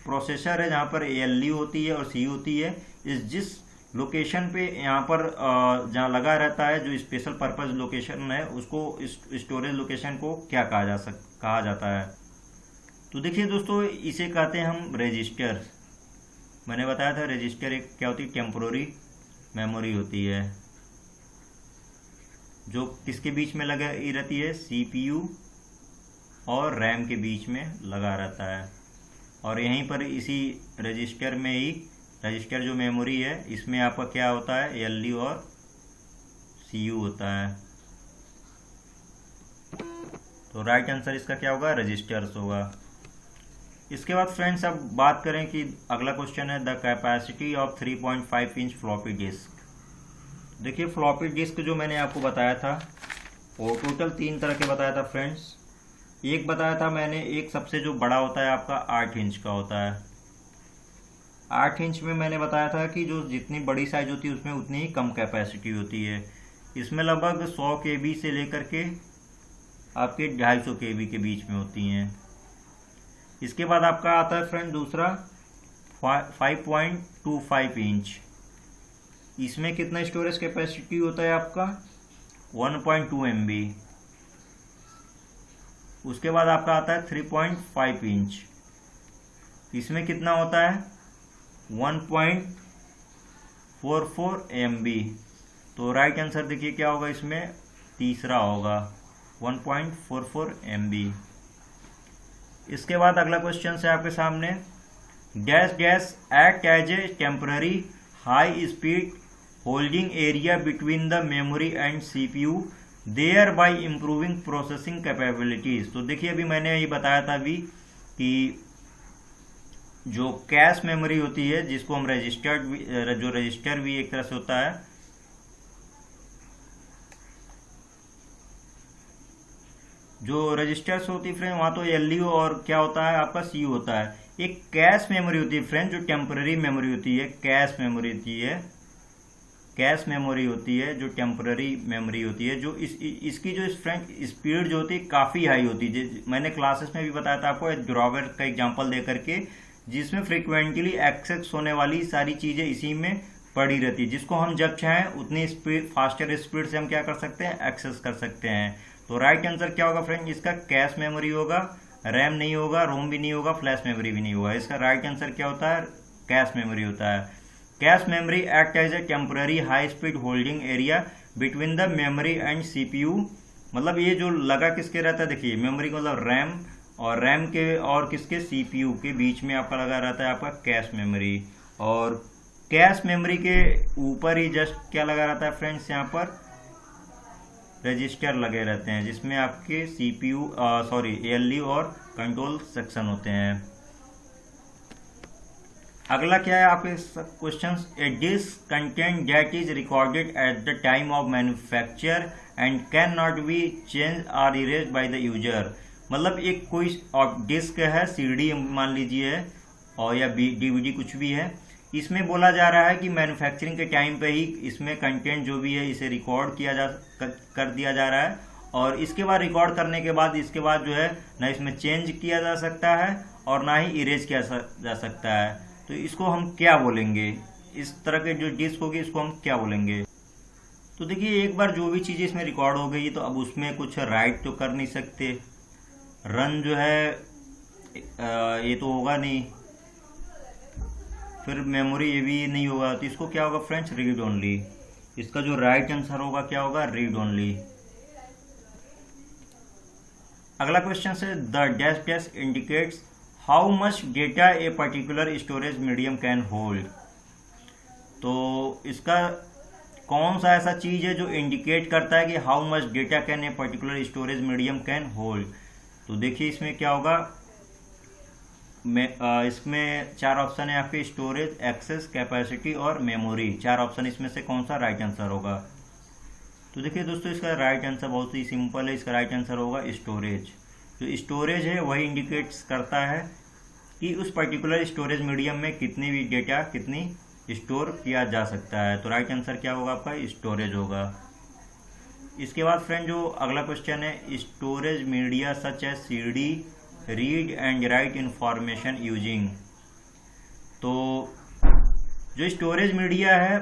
प्रोसेसर है जहाँ पर ALU होती है और C होती है, जिस लोकेशन पे यहाँ पर जहाँ लगा रहता है जो स्पेशल पर्पज लोकेशन है, उसको स्टोरेज लोकेशन को क्या कहा जाता है। तो देखिए दोस्तों इसे कहते हैं हम रजिस्टर। मैंने बताया था रजिस्टर एक क्या होती है, टेम्पोररी मेमोरी होती है। जो किसके बीच में लगा रहती है, CPU और रैम के बीच में लगा रहता है। और यहीं पर इसी रजिस्टर में ही, रजिस्टर जो मेमोरी है इसमें आपका क्या होता है, LU और CU होता है। तो राइट आंसर इसका क्या होगा, रजिस्टर्स होगा। इसके बाद फ्रेंड्स अब बात करें कि अगला क्वेश्चन है the capacity of 3.5 inch floppy disk. देखिए फ्लॉपी डिस्क जो मैंने आपको बताया था वो टोटल 3 तरह के बताया था फ्रेंड्स। एक बताया था मैंने, एक सबसे जो बड़ा होता है आपका 8 इंच का होता है। 8 इंच में मैंने बताया था कि जो जितनी बड़ी साइज होती है उसमें उतनी ही कम कैपेसिटी होती है। इसमें लगभग 100 KB से लेकर के आपके 250 KB के बीच में होती हैं। इसके बाद आपका आता है फ्रेंड दूसरा 5.25 इंच। इसमें कितना स्टोरेज कैपेसिटी होता है आपका, 1.2 MB। उसके बाद आपका आता है 3.5 इंच। इसमें कितना होता है, 1.44 MB। तो राइट आंसर देखिए क्या होगा, इसमें तीसरा होगा 1.44 MB। इसके बाद अगला क्वेश्चन है आपके सामने, dash dash act as a temporary high speed holding area between the memory and CPU thereby improving processing capabilities. तो देखिए अभी मैंने ये बताया था अभी कि जो कैश मेमोरी होती है जिसको हम रजिस्टर भी एक तरह से होता है, जो रजिस्टर्स होती है फ्रेंड वहाँ तो LU और क्या होता है आपका CU होता है। एक कैश मेमोरी होती है फ्रेंड जो टेम्पररी मेमोरी होती है, कैश मेमोरी होती है, कैश मेमोरी होती है जो टेम्पररी मेमोरी होती है, जो इसकी जो फ्रेंड स्पीड जो होती है काफ़ी हाई होती है। मैंने क्लासेस में भी बताया था आपको, एक ड्रॉवर का एग्जांपल दे करके, जिसमें फ्रिक्वेंटली एक्सेस होने वाली सारी चीज़ें इसी में पड़ी रहती है, जिसको हम जब चाहें उतनी स्पीड फास्टर स्पीड से हम क्या कर सकते हैं, एक्सेस कर सकते हैं। तो राइट आंसर क्या होगा फ्रेंड, इसका कैश मेमोरी होगा, रैम नहीं होगा, रोम भी नहीं होगा, फ्लैश मेमोरी भी नहीं होगा। इसका राइट आंसर क्या होता है, कैश मेमोरी होता है। Cache memory act as a temporary high speed holding area between the memory and CPU। मतलब ये जो लगा किसके रहता है, देखिए मेमोरी का मतलब रैम, और रैम के और किसके, CPU के बीच में आपका लगा रहता है आपका कैश मेमोरी। और कैश मेमोरी के ऊपर ही जस्ट क्या लगा रहता है फ्रेंड्स, यहाँ पर रजिस्टर लगे रहते हैं जिसमें आपके LU और कंट्रोल सेक्शन होते हैं। अगला क्या है आपके question, a disk content that is recorded at the time of manufacture and can not be change or erase by the user. मतलब एक कोई डिस्क है, CD मान लीजिए और या DVD कुछ भी है, इसमें बोला जा रहा है कि मैन्युफैक्चरिंग के टाइम पे ही इसमें कंटेंट जो भी है इसे रिकॉर्ड कर दिया जा रहा है, और इसके बाद रिकॉर्ड करने के बाद इसके बाद जो है ना इसमें चेंज किया जा सकता है और ना ही इरेज किया जा सकता है। तो इसको हम क्या बोलेंगे, इस तरह के जो डिस्क होगी इसको हम क्या बोलेंगे। तो देखिए एक बार जो भी चीज़ें इसमें रिकॉर्ड हो गई तो अब उसमें कुछ राइट तो कर नहीं सकते, रन जो है ये तो होगा नहीं, फिर मेमोरी ये भी नहीं होगा, तो इसको क्या होगा फ्रेंड्स, रीड ओनली। इसका जो राइट आंसर होगा क्या होगा, रीड ओनली। अगला क्वेश्चन है the dash dash indicates how much data a particular storage medium can hold. तो इसका कौन सा ऐसा चीज है जो इंडिकेट करता है कि how much data can a particular storage medium can hold. तो देखिए इसमें क्या होगा, इसमें 4 ऑप्शन है आपके, स्टोरेज, एक्सेस, कैपेसिटी और मेमोरी। 4 ऑप्शन इसमें से कौन सा राइट आंसर होगा। तो देखिए दोस्तों इसका राइट आंसर बहुत ही सिंपल है, इसका राइट आंसर होगा स्टोरेज। जो स्टोरेज है वही इंडिकेट्स करता है कि उस पर्टिकुलर स्टोरेज मीडियम में कितनी भी डेटा कितनी स्टोर किया जा सकता है। तो राइट आंसर क्या होगा आपका, स्टोरेज होगा। इसके बाद फ्रेंड जो अगला क्वेश्चन है, storage media such as CD read and write information using. तो जो स्टोरेज मीडिया है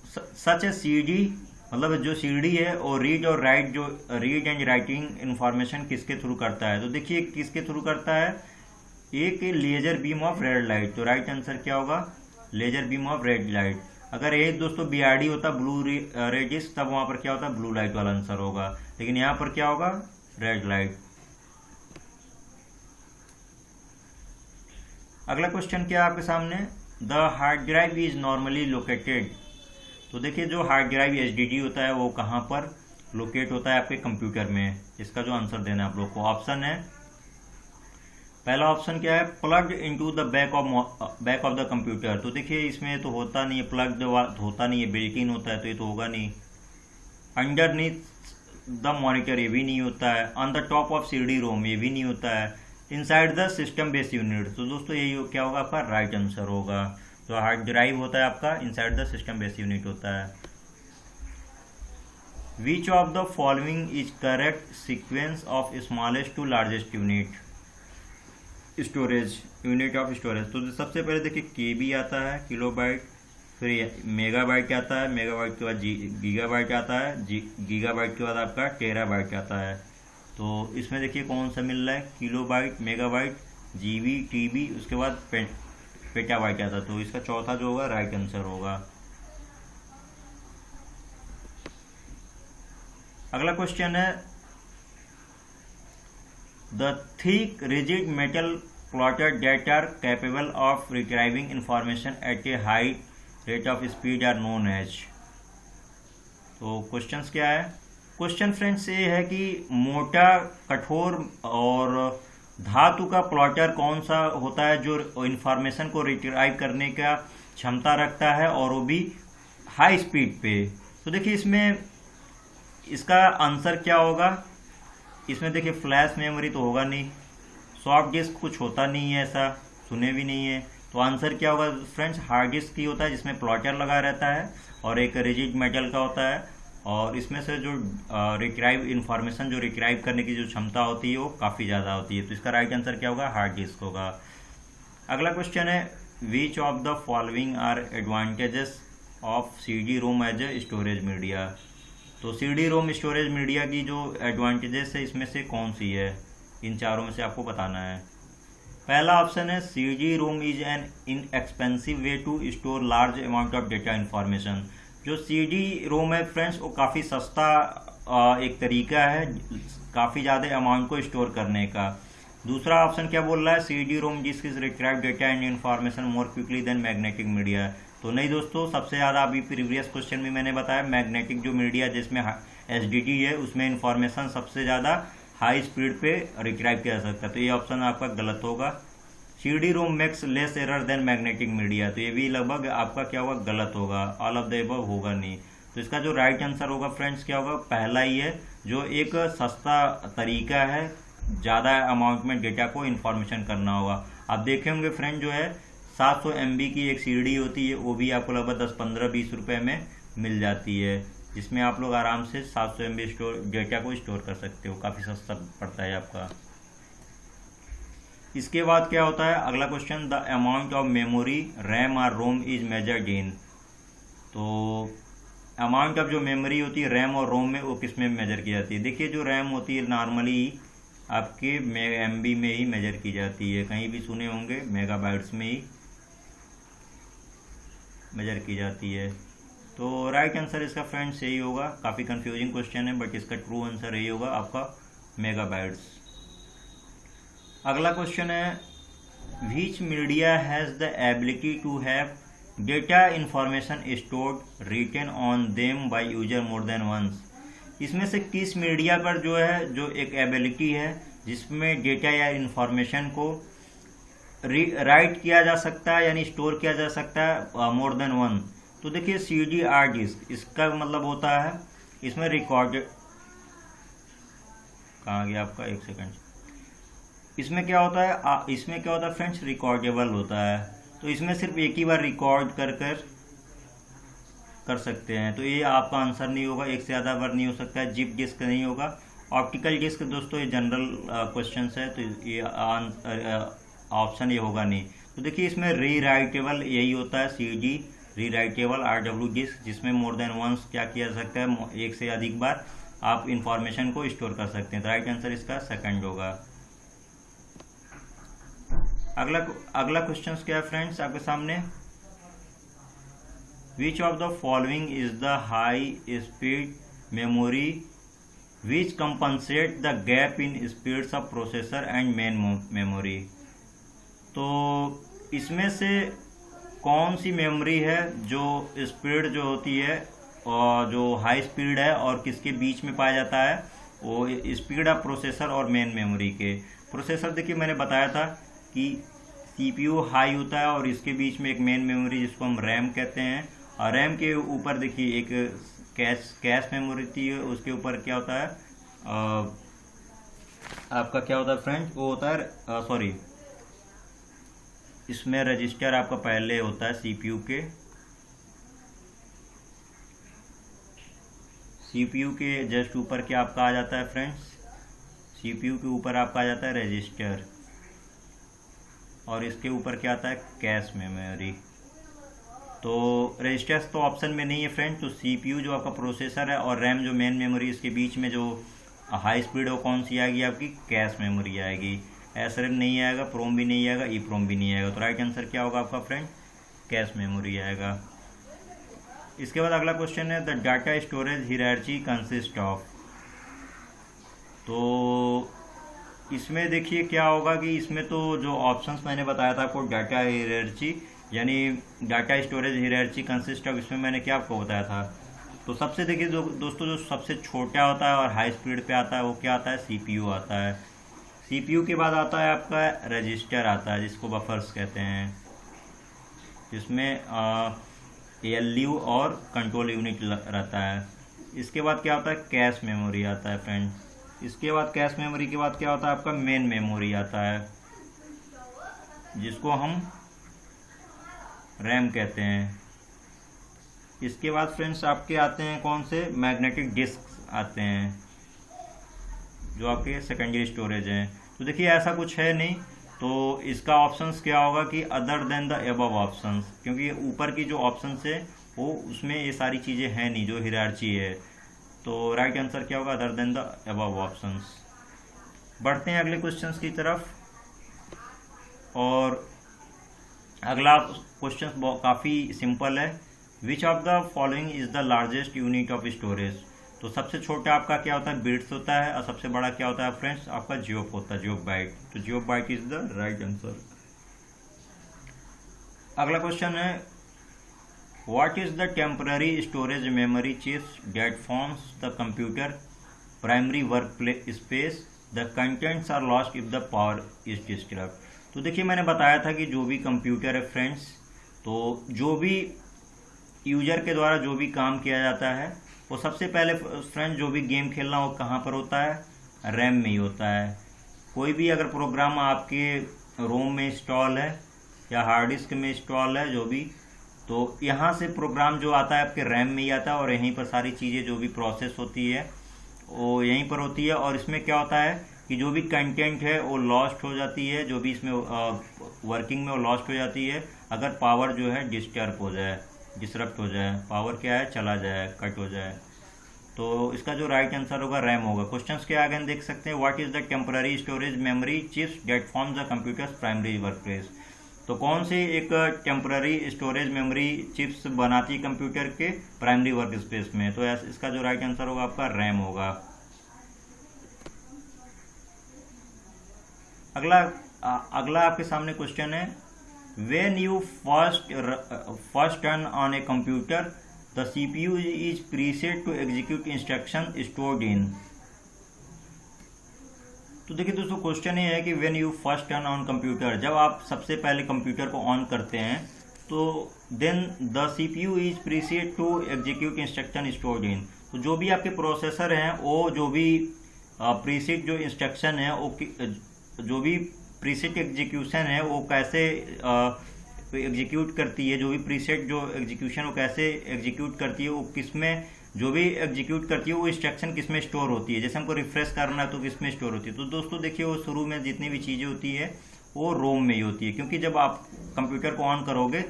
सच एज CD, मतलब जो CD है और रीड और राइट, जो रीड एंड राइटिंग इंफॉर्मेशन किसके थ्रू करता है। तो देखिए किसके थ्रू करता है, एक laser beam of red light. तो राइट आंसर क्या होगा, laser beam of red light. अगर ये दोस्तों BRD होता ब्लू रेड डिस्क, तब वहां पर क्या होता ब्लू लाइट वाला आंसर होगा, लेकिन यहाँ पर क्या होगा रेड लाइट। अगला क्वेश्चन क्या है आपके सामने, the hard drive is normally located. तो देखिए जो हार्ड ड्राइव HDD होता है वो कहाँ पर लोकेट होता है आपके कंप्यूटर में। इसका जो आंसर देना है आप लोग को, ऑप्शन है, पहला ऑप्शन क्या है, plugged into the back of the computer. तो देखिए इसमें तो होता नहीं है, प्लग्ड होता नहीं है, बिल्ट इन होता है, तो ये तो होगा नहीं। अंडरनीथ द मॉनिटर, ये भी नहीं होता है। On the top of CD-ROM, ये भी नहीं होता है। Inside the system base unit, तो दोस्तों यही क्या होगा आपका राइट आंसर होगा। तो हार्ड ड्राइव होता है आपका inside the system base unit होता है। Which of the following is correct sequence of smallest to largest unit storage, unit of storage. तो सबसे पहले देखिए KB आता है, किलोबाइट, फिर मेगाबाइट आता है, मेगाबाइट के बाद गीगाबाइट आता है, गीगाबाइट के बाद आपका टेराबाइट आता है। तो इसमें देखिए कौन सा मिल रहा है, किलोबाइट, मेगाबाइट, GB, TB, उसके बाद पेटाबाइट आता है। तो इसका चौथा जो होगा राइट आंसर होगा। अगला क्वेश्चन है, the thick rigid metal plotted that are capable of retrieving information at a high rate of speed are known as. तो क्वेश्चंस क्या है, क्वेश्चन फ्रेंड्स ये है कि मोटा, कठोर और धातु का प्लॉटर कौन सा होता है जो इंफॉर्मेशन को रिट्राइव करने का क्षमता रखता है और वो भी हाई स्पीड पे। तो देखिए इसमें इसका आंसर क्या होगा, इसमें देखिए फ्लैश मेमोरी तो होगा नहीं, सॉफ्ट डिस्क कुछ होता नहीं है, ऐसा सुने भी नहीं है। तो आंसर क्या होगा फ्रेंड्स, हार्ड डिस्क की होता है जिसमें प्लॉटर लगा रहता है और एक रिजिड मेटल का होता है, और इसमें से जो रिट्राइव इंफॉर्मेशन जो रिट्राइव करने की जो क्षमता होती है वो काफ़ी ज़्यादा होती है। तो इसका राइट आंसर क्या होगा, हार्ड डिस्क होगा। अगला क्वेश्चन है, which of the following are advantages of CD-ROM as a storage media. तो CD-ROM स्टोरेज मीडिया की जो एडवांटेजेस है इसमें से कौन सी है, इन चारों में से आपको बताना है। पहला ऑप्शन है, CD-ROM is an inexpensive way to store large amount of data information. जो CD-ROM है फ्रेंड्स वो काफ़ी सस्ता एक तरीका है काफ़ी ज़्यादा अमाउंट को स्टोर करने का। दूसरा ऑप्शन क्या बोल रहा है, CD-ROM disk is retrieve data and information more quickly than magnetic media. तो नहीं दोस्तों, सबसे ज़्यादा अभी प्रीवियस क्वेश्चन में मैंने बताया मैग्नेटिक जो मीडिया जिसमें HDD है उसमें इन्फॉर्मेशन सबसे ज़्यादा हाई स्पीड पे रिट्राइव किया जा सकता है। तो ये ऑप्शन आपका गलत होगा। CD-ROM makes less error than magnetic media, तो ये भी लगभग आपका क्या होगा गलत होगा, ऑल ऑफ द अबव होगा नहीं। तो इसका जो राइट आंसर होगा फ्रेंड्स क्या होगा, पहला ही है, जो एक सस्ता तरीका है ज़्यादा अमाउंट में डेटा को इन्फॉर्मेशन करना होगा। आप देखे होंगे फ्रेंड जो है 700 MB की एक CD होती है, वो भी आपको लगभग 10, 15, 20 रुपये में मिल जाती है, जिसमें आप लोग आराम से 700 MB डेटा को स्टोर कर सकते हो, काफ़ी सस्ता पड़ता है आपका। इसके बाद क्या होता है अगला question, the amount of memory RAM और रोम इज मेजर्ड इन। तो अमाउंट ऑफ जो मेमोरी होती है रैम और रोम में वो किस में मेजर की जाती है। देखिए जो रैम होती है नॉर्मली आपके MB में ही मेजर की जाती है, कहीं भी सुने होंगे मेगाबाइट्स में ही मेजर की जाती है। तो राइट आंसर इसका फ्रेंड्स यही होगा। काफ़ी कंफ्यूजिंग क्वेश्चन है बट इसका ट्रू आंसर यही होगा आपका मेगाबाइट्स। अगला क्वेश्चन है, which media has the ability to have data information stored retain on them by user more than once. इसमें से किस मीडिया पर जो है जो एक एबिलिटी है जिसमें डेटा या इंफॉर्मेशन को राइट किया जा सकता है यानी स्टोर किया जा सकता है मोर देन वन। तो देखिए CD डिस्क, इसका मतलब होता है इसमें रिकॉर्ड, कहाँ गया आपका, एक सेकंड। इसमें क्या होता है फ्रेंड्स, रिकॉर्डेबल होता है। तो इसमें सिर्फ एक ही बार रिकॉर्ड कर सकते हैं, तो ये आपका आंसर नहीं होगा, एक से ज़्यादा बार नहीं हो सकता है। जिप डिस्क नहीं होगा। ऑप्टिकल डिस्क दोस्तों ये जनरल क्वेश्चन है, तो ये ऑप्शन ये होगा नहीं। तो देखिए इसमें रीराइटेबल यही होता है, CD रीराइटेबल RW डिस्क, जिसमें मोर देन वंस क्या किया जा सकता है, एक से अधिक बार आप इंफॉर्मेशन को स्टोर कर सकते हैं। तो राइट आंसर इसका सेकंड होगा। अगला क्वेश्चन क्या है फ्रेंड्स आपके सामने, विच of the following is the high speed memory which compensate the gap in speeds of processor and main memory. तो इसमें से कौन सी मेमोरी है जो स्पीड जो होती है और जो हाई स्पीड है और किसके बीच में पाया जाता है, वो स्पीड ऑफ प्रोसेसर और मेन मेमोरी के। प्रोसेसर देखिए मैंने बताया था कि सीपीयू हाई होता है और इसके बीच में एक मेन मेमोरी जिसको हम रैम कहते हैं, और रैम के ऊपर देखिए एक कैश मेमोरी थी, उसके ऊपर क्या होता है आपका क्या होता है फ्रेंड्स, वो होता है सॉरी इसमें रजिस्टर आपका पहले होता है सीपीयू के जस्ट ऊपर क्या आपका आ जाता है फ्रेंड्स, सीपीयू के ऊपर आपका आ जाता है रजिस्टर, और इसके ऊपर क्या आता है कैश मेमोरी। तो रजिस्टर्स तो ऑप्शन में नहीं है फ्रेंड्स, तो सीपीयू जो आपका प्रोसेसर है और रैम जो मेन मेमोरी, इसके बीच में जो हाई स्पीड है वो कौन सी आएगी आपकी, कैश मेमोरी आएगी। एसरैम नहीं आएगा, प्रोम भी नहीं आएगा, ई प्रोम भी नहीं आएगा। तो राइट आंसर क्या होगा आपका फ्रेंड, कैश मेमोरी आएगा। इसके बाद अगला क्वेश्चन है the data storage hierarchy consist of. तो इसमें देखिए क्या होगा कि इसमें तो जो ऑप्शंस मैंने बताया था आपको, डाटा हायरार्की यानी data storage hierarchy consist of, इसमें मैंने क्या आपको बताया था। तो सबसे देखिए दोस्तों जो सबसे छोटा होता है और हाई स्पीड पे आता है वो क्या आता है, सीपीयू आता है। सीपीयू के बाद आता है आपका रजिस्टर आता है जिसको बफर्स कहते हैं, जिसमें एएलयू और कंट्रोल यूनिट रहता है। इसके बाद क्या होता है, कैश मेमोरी आता है फ्रेंड। इसके बाद कैश मेमोरी के बाद क्या होता है आपका, मेन मेमोरी आता है जिसको हम रैम कहते हैं। इसके बाद फ्रेंड्स आपके आते हैं कौन से, मैग्नेटिक डिस्क आते हैं जो आपके सेकेंडरी स्टोरेज हैं। तो देखिए ऐसा कुछ है नहीं, तो इसका ऑप्शंस क्या होगा कि other than the above options, क्योंकि ऊपर की जो ऑप्शंस है वो उसमें ये सारी चीज़ें हैं नहीं जो हायरार्की है। तो राइट आंसर क्या होगा, other than the above options. बढ़ते हैं अगले क्वेश्चंस की तरफ, और अगला क्वेश्चन काफ़ी सिंपल है। Which of the following is the largest unit of storage. तो सबसे छोटा आपका क्या होता है, बिट्स होता है, और सबसे बड़ा क्या होता है फ्रेंड्स आपका जियोप होता है, जियोप बाइट। तो जियोप byte is the right answer. अगला क्वेश्चन है what is the temporary storage memory chips that forms the computer primary work space, the contents are lost if the power is disturb. तो देखिए मैंने बताया था कि जो भी कंप्यूटर है फ्रेंड्स, तो जो भी यूजर के द्वारा जो भी काम किया जाता है वो सबसे पहले फ्रेंड्स जो भी गेम खेलना हो कहाँ पर होता है, रैम में ही होता है। कोई भी अगर प्रोग्राम आपके रोम में इंस्टॉल है या हार्ड डिस्क में इंस्टॉल है जो भी, तो यहाँ से प्रोग्राम जो आता है आपके रैम में ही आता है, और यहीं पर सारी चीज़ें जो भी प्रोसेस होती है वो यहीं पर होती है। और इसमें क्या होता है कि जो भी कंटेंट है वो लॉस्ट हो जाती है, जो भी इसमें वर्किंग में वो लॉस्ट हो जाती है अगर पावर जो है डिस्टर्ब हो जाए, डिसरप्ट हो जाए, पावर क्या है चला जाए, कट हो जाए। तो इसका जो राइट आंसर होगा रैम होगा। क्वेश्चंस के आगे देख सकते हैं what is the temporary storage memory chips that forms the computers primary workplace. तो कौन सी एक टेम्पररी स्टोरेज मेमोरी चिप्स बनाती है कंप्यूटर के प्राइमरी वर्क स्पेस में, तो इसका जो राइट आंसर होगा आपका रैम होगा। अगला आपके सामने क्वेश्चन है when you first turn on a computer the CPU is preset to execute instruction stored in। तो देखिए दोस्तों क्वेश्चन ये है कि when you first turn on computer, जब आप सबसे पहले कंप्यूटर को ऑन करते हैं तो then the CPU is preset to execute instruction stored in। तो जो भी आपके प्रोसेसर हैं वो जो भी प्रीसेट जो इंस्ट्रक्शन है वो जो भी प्रीसेट एग्जीक्यूशन है वो कैसे एग्जीक्यूट करती है, जो भी प्रीसेट जो एग्जीक्यूशन वो कैसे एग्जीक्यूट करती है, वो किस में जो भी एग्जीक्यूट करती है वो इंस्ट्रक्शन किस में स्टोर होती है। जैसे हमको रिफ्रेश करना है तो किस में स्टोर होती है। तो दोस्तों देखिए वो शुरू में जितनी भी चीज़ें होती है वो रोम में ही होती है, क्योंकि जब आप कंप्यूटर को ऑन करोगे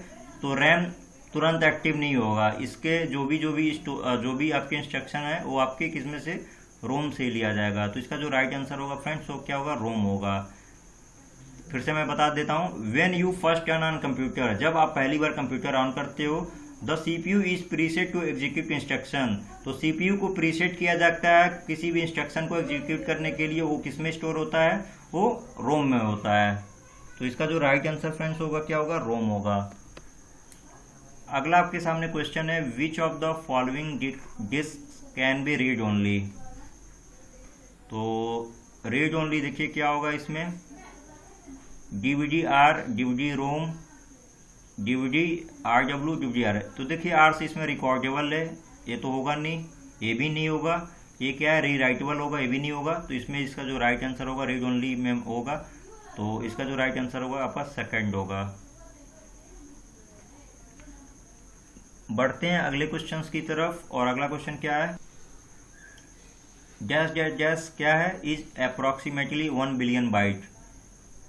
तो रैम तुरंत एक्टिव नहीं होगा। इसके जो भी आपके इंस्ट्रक्शन है वो आपके किस में से, रोम से लिया जाएगा। तो इसका जो राइट आंसर होगा फ्रेंड्स वो क्या होगा, रोम होगा। फिर से मैं बता देता हूँ, when you first turn on computer, जब आप पहली बार कंप्यूटर ऑन करते हो the CPU is preset to execute instruction. तो CPU को प्रीसेट किया जाता है किसी भी इंस्ट्रक्शन को एग्जीक्यूट करने के लिए, वो किस में स्टोर होता है, वो रोम में होता है। तो इसका जो राइट आंसर फ्रेंड्स होगा क्या होगा, रोम होगा। अगला आपके सामने क्वेश्चन है, which of the following disc can be read only. तो रीड ओनली देखिए क्या होगा इसमें, DVD-R, DVD-ROM, DVD-RW, DVD-R। तो देखिए R से इसमें रिकॉर्डेबल है, ये तो होगा नहीं, ये भी नहीं होगा। ये क्या है, रीराइटेबल होगा, ये भी नहीं होगा। तो इसमें इसका जो राइट आंसर होगा रीड ओनली में होगा। तो इसका जो राइट आंसर होगा आपका सेकंड होगा। बढ़ते हैं अगले क्वेश्चंस की तरफ। और अगला क्वेश्चन क्या है, डैश डैश डैश क्या है, इज अप्रोक्सीमेटली 1 बिलियन बाइट।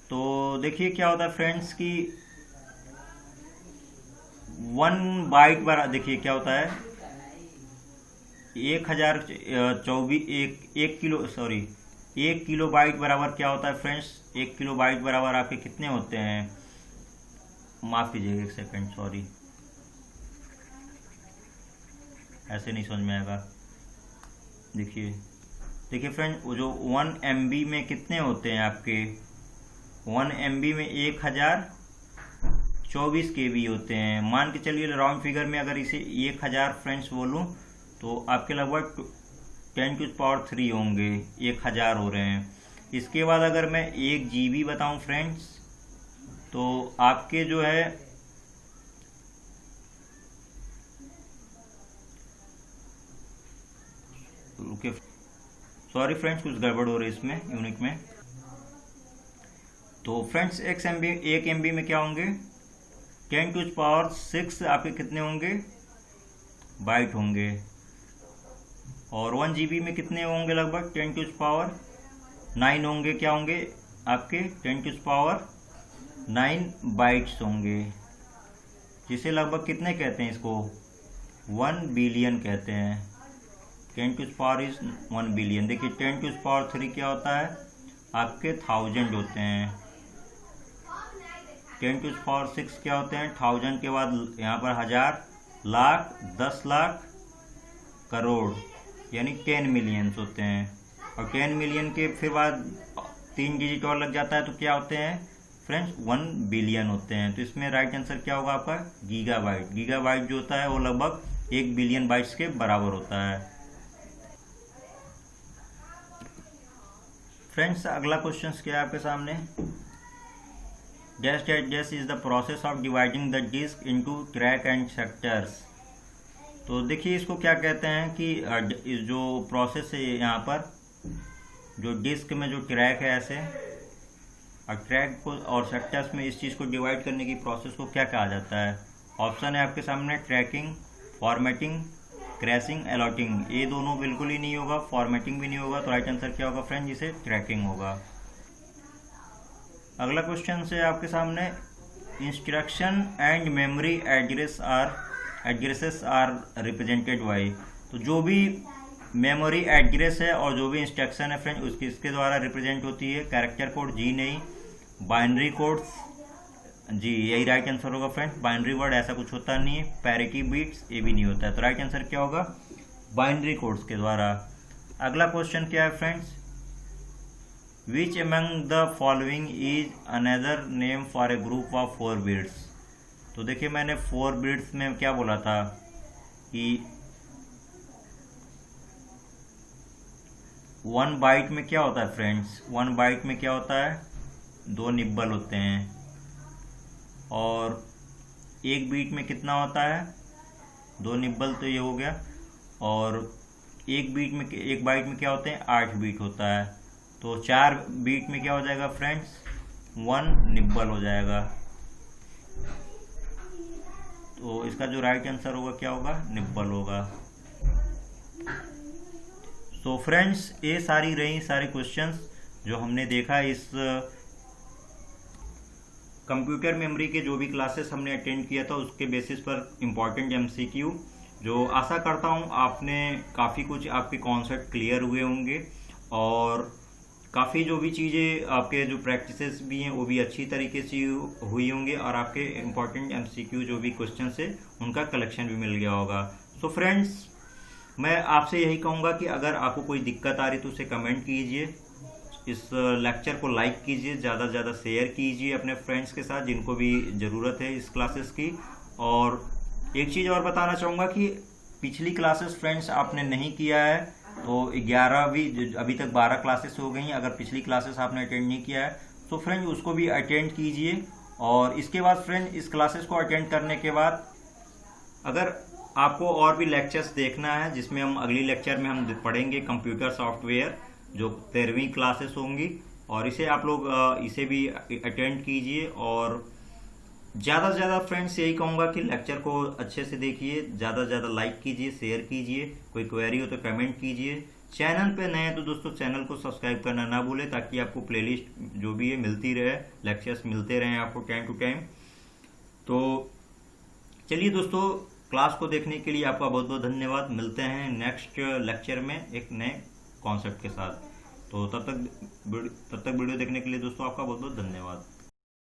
तो देखिए क्या होता है फ्रेंड्स कि 1 बाइट बार देखिए क्या होता है, 1 किलो बाइट बराबर क्या होता है फ्रेंड्स, 1 किलो बाइट बराबर आपके कितने होते हैं, माफ कीजिएगा 1 सेकंड, सॉरी ऐसे नहीं समझ में आएगा। देखिए फ्रेंड्स, वो जो 1 MB में कितने होते हैं आपके, 1 MB में 1024 KB होते हैं। मान के चलिए राउंड फिगर में अगर इसे 1000 फ्रेंड्स बोलूं तो आपके लगभग 10⁻³ होंगे, 1000 हो रहे हैं। इसके बाद अगर मैं 1 GB बताऊं फ्रेंड्स, तो आपके जो है सॉरी फ्रेंड्स कुछ गड़बड़ हो रही है इसमें यूनिट में। तो फ्रेंड्स 1 MB में क्या होंगे, 10⁶ आपके कितने होंगे, बाइट होंगे। और 1 GB में कितने होंगे, लगभग 10⁹ होंगे, क्या होंगे आपके 10⁹ बाइट्स होंगे, जिसे लगभग कितने कहते हैं इसको, 1 बिलियन कहते हैं। 10⁻³ इज 1 बिलियन। देखिए 10⁻³ क्या होता है, आपके 1000 होते हैं। 10⁻⁶ क्या होते हैं, 1000 के बाद यहाँ पर 1000, लाख, 10 लाख, करोड़, यानी 10 मिलियंस होते हैं। और 10 मिलियन के फिर बाद 3 डिजिट और लग जाता है तो क्या होते हैं फ्रेंड्स, 1 बिलियन होते हैं। तो इसमें राइट आंसर क्या होगा आपका, गीगाबाइट। गीगाबाइट जो होता है वो लगभग 1 बिलियन बाइट्स के बराबर होता है। फ्रेंड्स अगला क्वेश्चन क्या है आपके सामने, dash dash dash is the process of dividing the disk into track and sectors. तो देखिए इसको क्या कहते हैं कि जो प्रोसेस है यहाँ पर, जो डिस्क में जो ट्रैक है ऐसे, और ट्रैक को और सेक्टर्स में इस चीज़ को डिवाइड करने की प्रोसेस को क्या कहा जाता है। ऑप्शन है आपके सामने, ट्रैकिंग, फॉर्मेटिंग, क्रैशिंग, अलॉटिंग। ये दोनों बिल्कुल ही नहीं होगा, फॉर्मेटिंग भी नहीं होगा। तो राइट आंसर क्या होगा फ्रेंड, जिसे ट्रैकिंग होगा। अगला क्वेश्चन से आपके सामने, instruction and memory addresses are represented by. तो जो भी मेमोरी एड्रेस है और जो भी इंस्ट्रक्शन है फ्रेंड उसकी इसके द्वारा रिप्रेजेंट होती है। कैरेक्टर कोड जी नहीं, बाइनरी कोड्स जी, यही राइट आंसर होगा फ्रेंड्स। बाइनरी वर्ड ऐसा कुछ होता नहीं है। पैरिटी बीट्स ये भी नहीं होता है। तो राइट आंसर क्या होगा, बाइनरी कोड्स के द्वारा। अगला क्वेश्चन क्या है friends, which among the following is another name for a group of 4 bits. तो देखिए मैंने 4 बिट्स में क्या बोला था कि 1 बाइट में क्या होता है फ्रेंड्स, 1 बाइट में क्या होता है, 2 निब्बल होते हैं। और 1 बीट में कितना होता है, 2 निब्बल, तो ये हो गया। और 1 बाइट में क्या होते हैं, 8 बीट होता है। तो 4 बीट में क्या हो जाएगा फ्रेंड्स, 1 निब्बल हो जाएगा। तो इसका जो राइट आंसर होगा क्या होगा, निब्बल होगा। तो फ्रेंड्स ये सारे क्वेश्चंस जो हमने देखा इस कंप्यूटर मेमोरी के जो भी क्लासेस हमने अटेंड किया था उसके बेसिस पर इम्पॉर्टेंट MCQ, जो आशा करता हूँ आपने काफ़ी कुछ आपके कॉन्सेप्ट क्लियर हुए होंगे। और काफ़ी जो भी चीज़ें आपके जो प्रैक्टिसेस भी हैं वो भी अच्छी तरीके से हुई होंगी और आपके इम्पोर्टेंट एमसीक्यू जो भी क्वेश्चन है उनका कलेक्शन भी मिल गया होगा। सो फ्रेंड्स, मैं आपसे यही कहूँगा कि अगर आपको कोई दिक्कत आ रही तो उसे कमेंट कीजिए, इस लेक्चर को लाइक कीजिए, ज़्यादा से ज़्यादा शेयर कीजिए अपने फ्रेंड्स के साथ जिनको भी ज़रूरत है इस क्लासेस की। और एक चीज़ और बताना चाहूँगा कि पिछली क्लासेस फ्रेंड्स आपने नहीं किया है तो 11 भी, अभी तक 12 क्लासेस हो गई हैं, अगर पिछली क्लासेस आपने अटेंड नहीं किया है तो फ्रेंड उसको भी अटेंड कीजिए। और इसके बाद फ्रेंड इस क्लासेस को अटेंड करने के बाद अगर आपको और भी लेक्चर्स देखना है जिसमें हम अगली लेक्चर में हम पढ़ेंगे कंप्यूटर सॉफ्टवेयर जो 13वीं क्लासेस होंगी, और इसे आप लोग इसे भी अटेंड कीजिए। और ज़्यादा से ज़्यादा फ्रेंड्स यही कहूँगा कि लेक्चर को अच्छे से देखिए, ज़्यादा से ज़्यादा लाइक कीजिए, शेयर कीजिए, कोई क्वेरी हो तो कमेंट कीजिए। चैनल पे नए हैं तो दोस्तों चैनल को सब्सक्राइब करना ना भूलें ताकि आपको प्लेलिस्ट जो भी है मिलती रहे, लेक्चर्स मिलते रहें आपको टाइम टू टाइम। तो चलिए दोस्तों, क्लास को देखने के लिए आपका बहुत बहुत धन्यवाद। मिलते हैं नेक्स्ट लेक्चर में एक नए कॉन्सेप्ट के साथ। तो तब तक वीडियो देखने के लिए दोस्तों आपका बहुत बहुत धन्यवाद।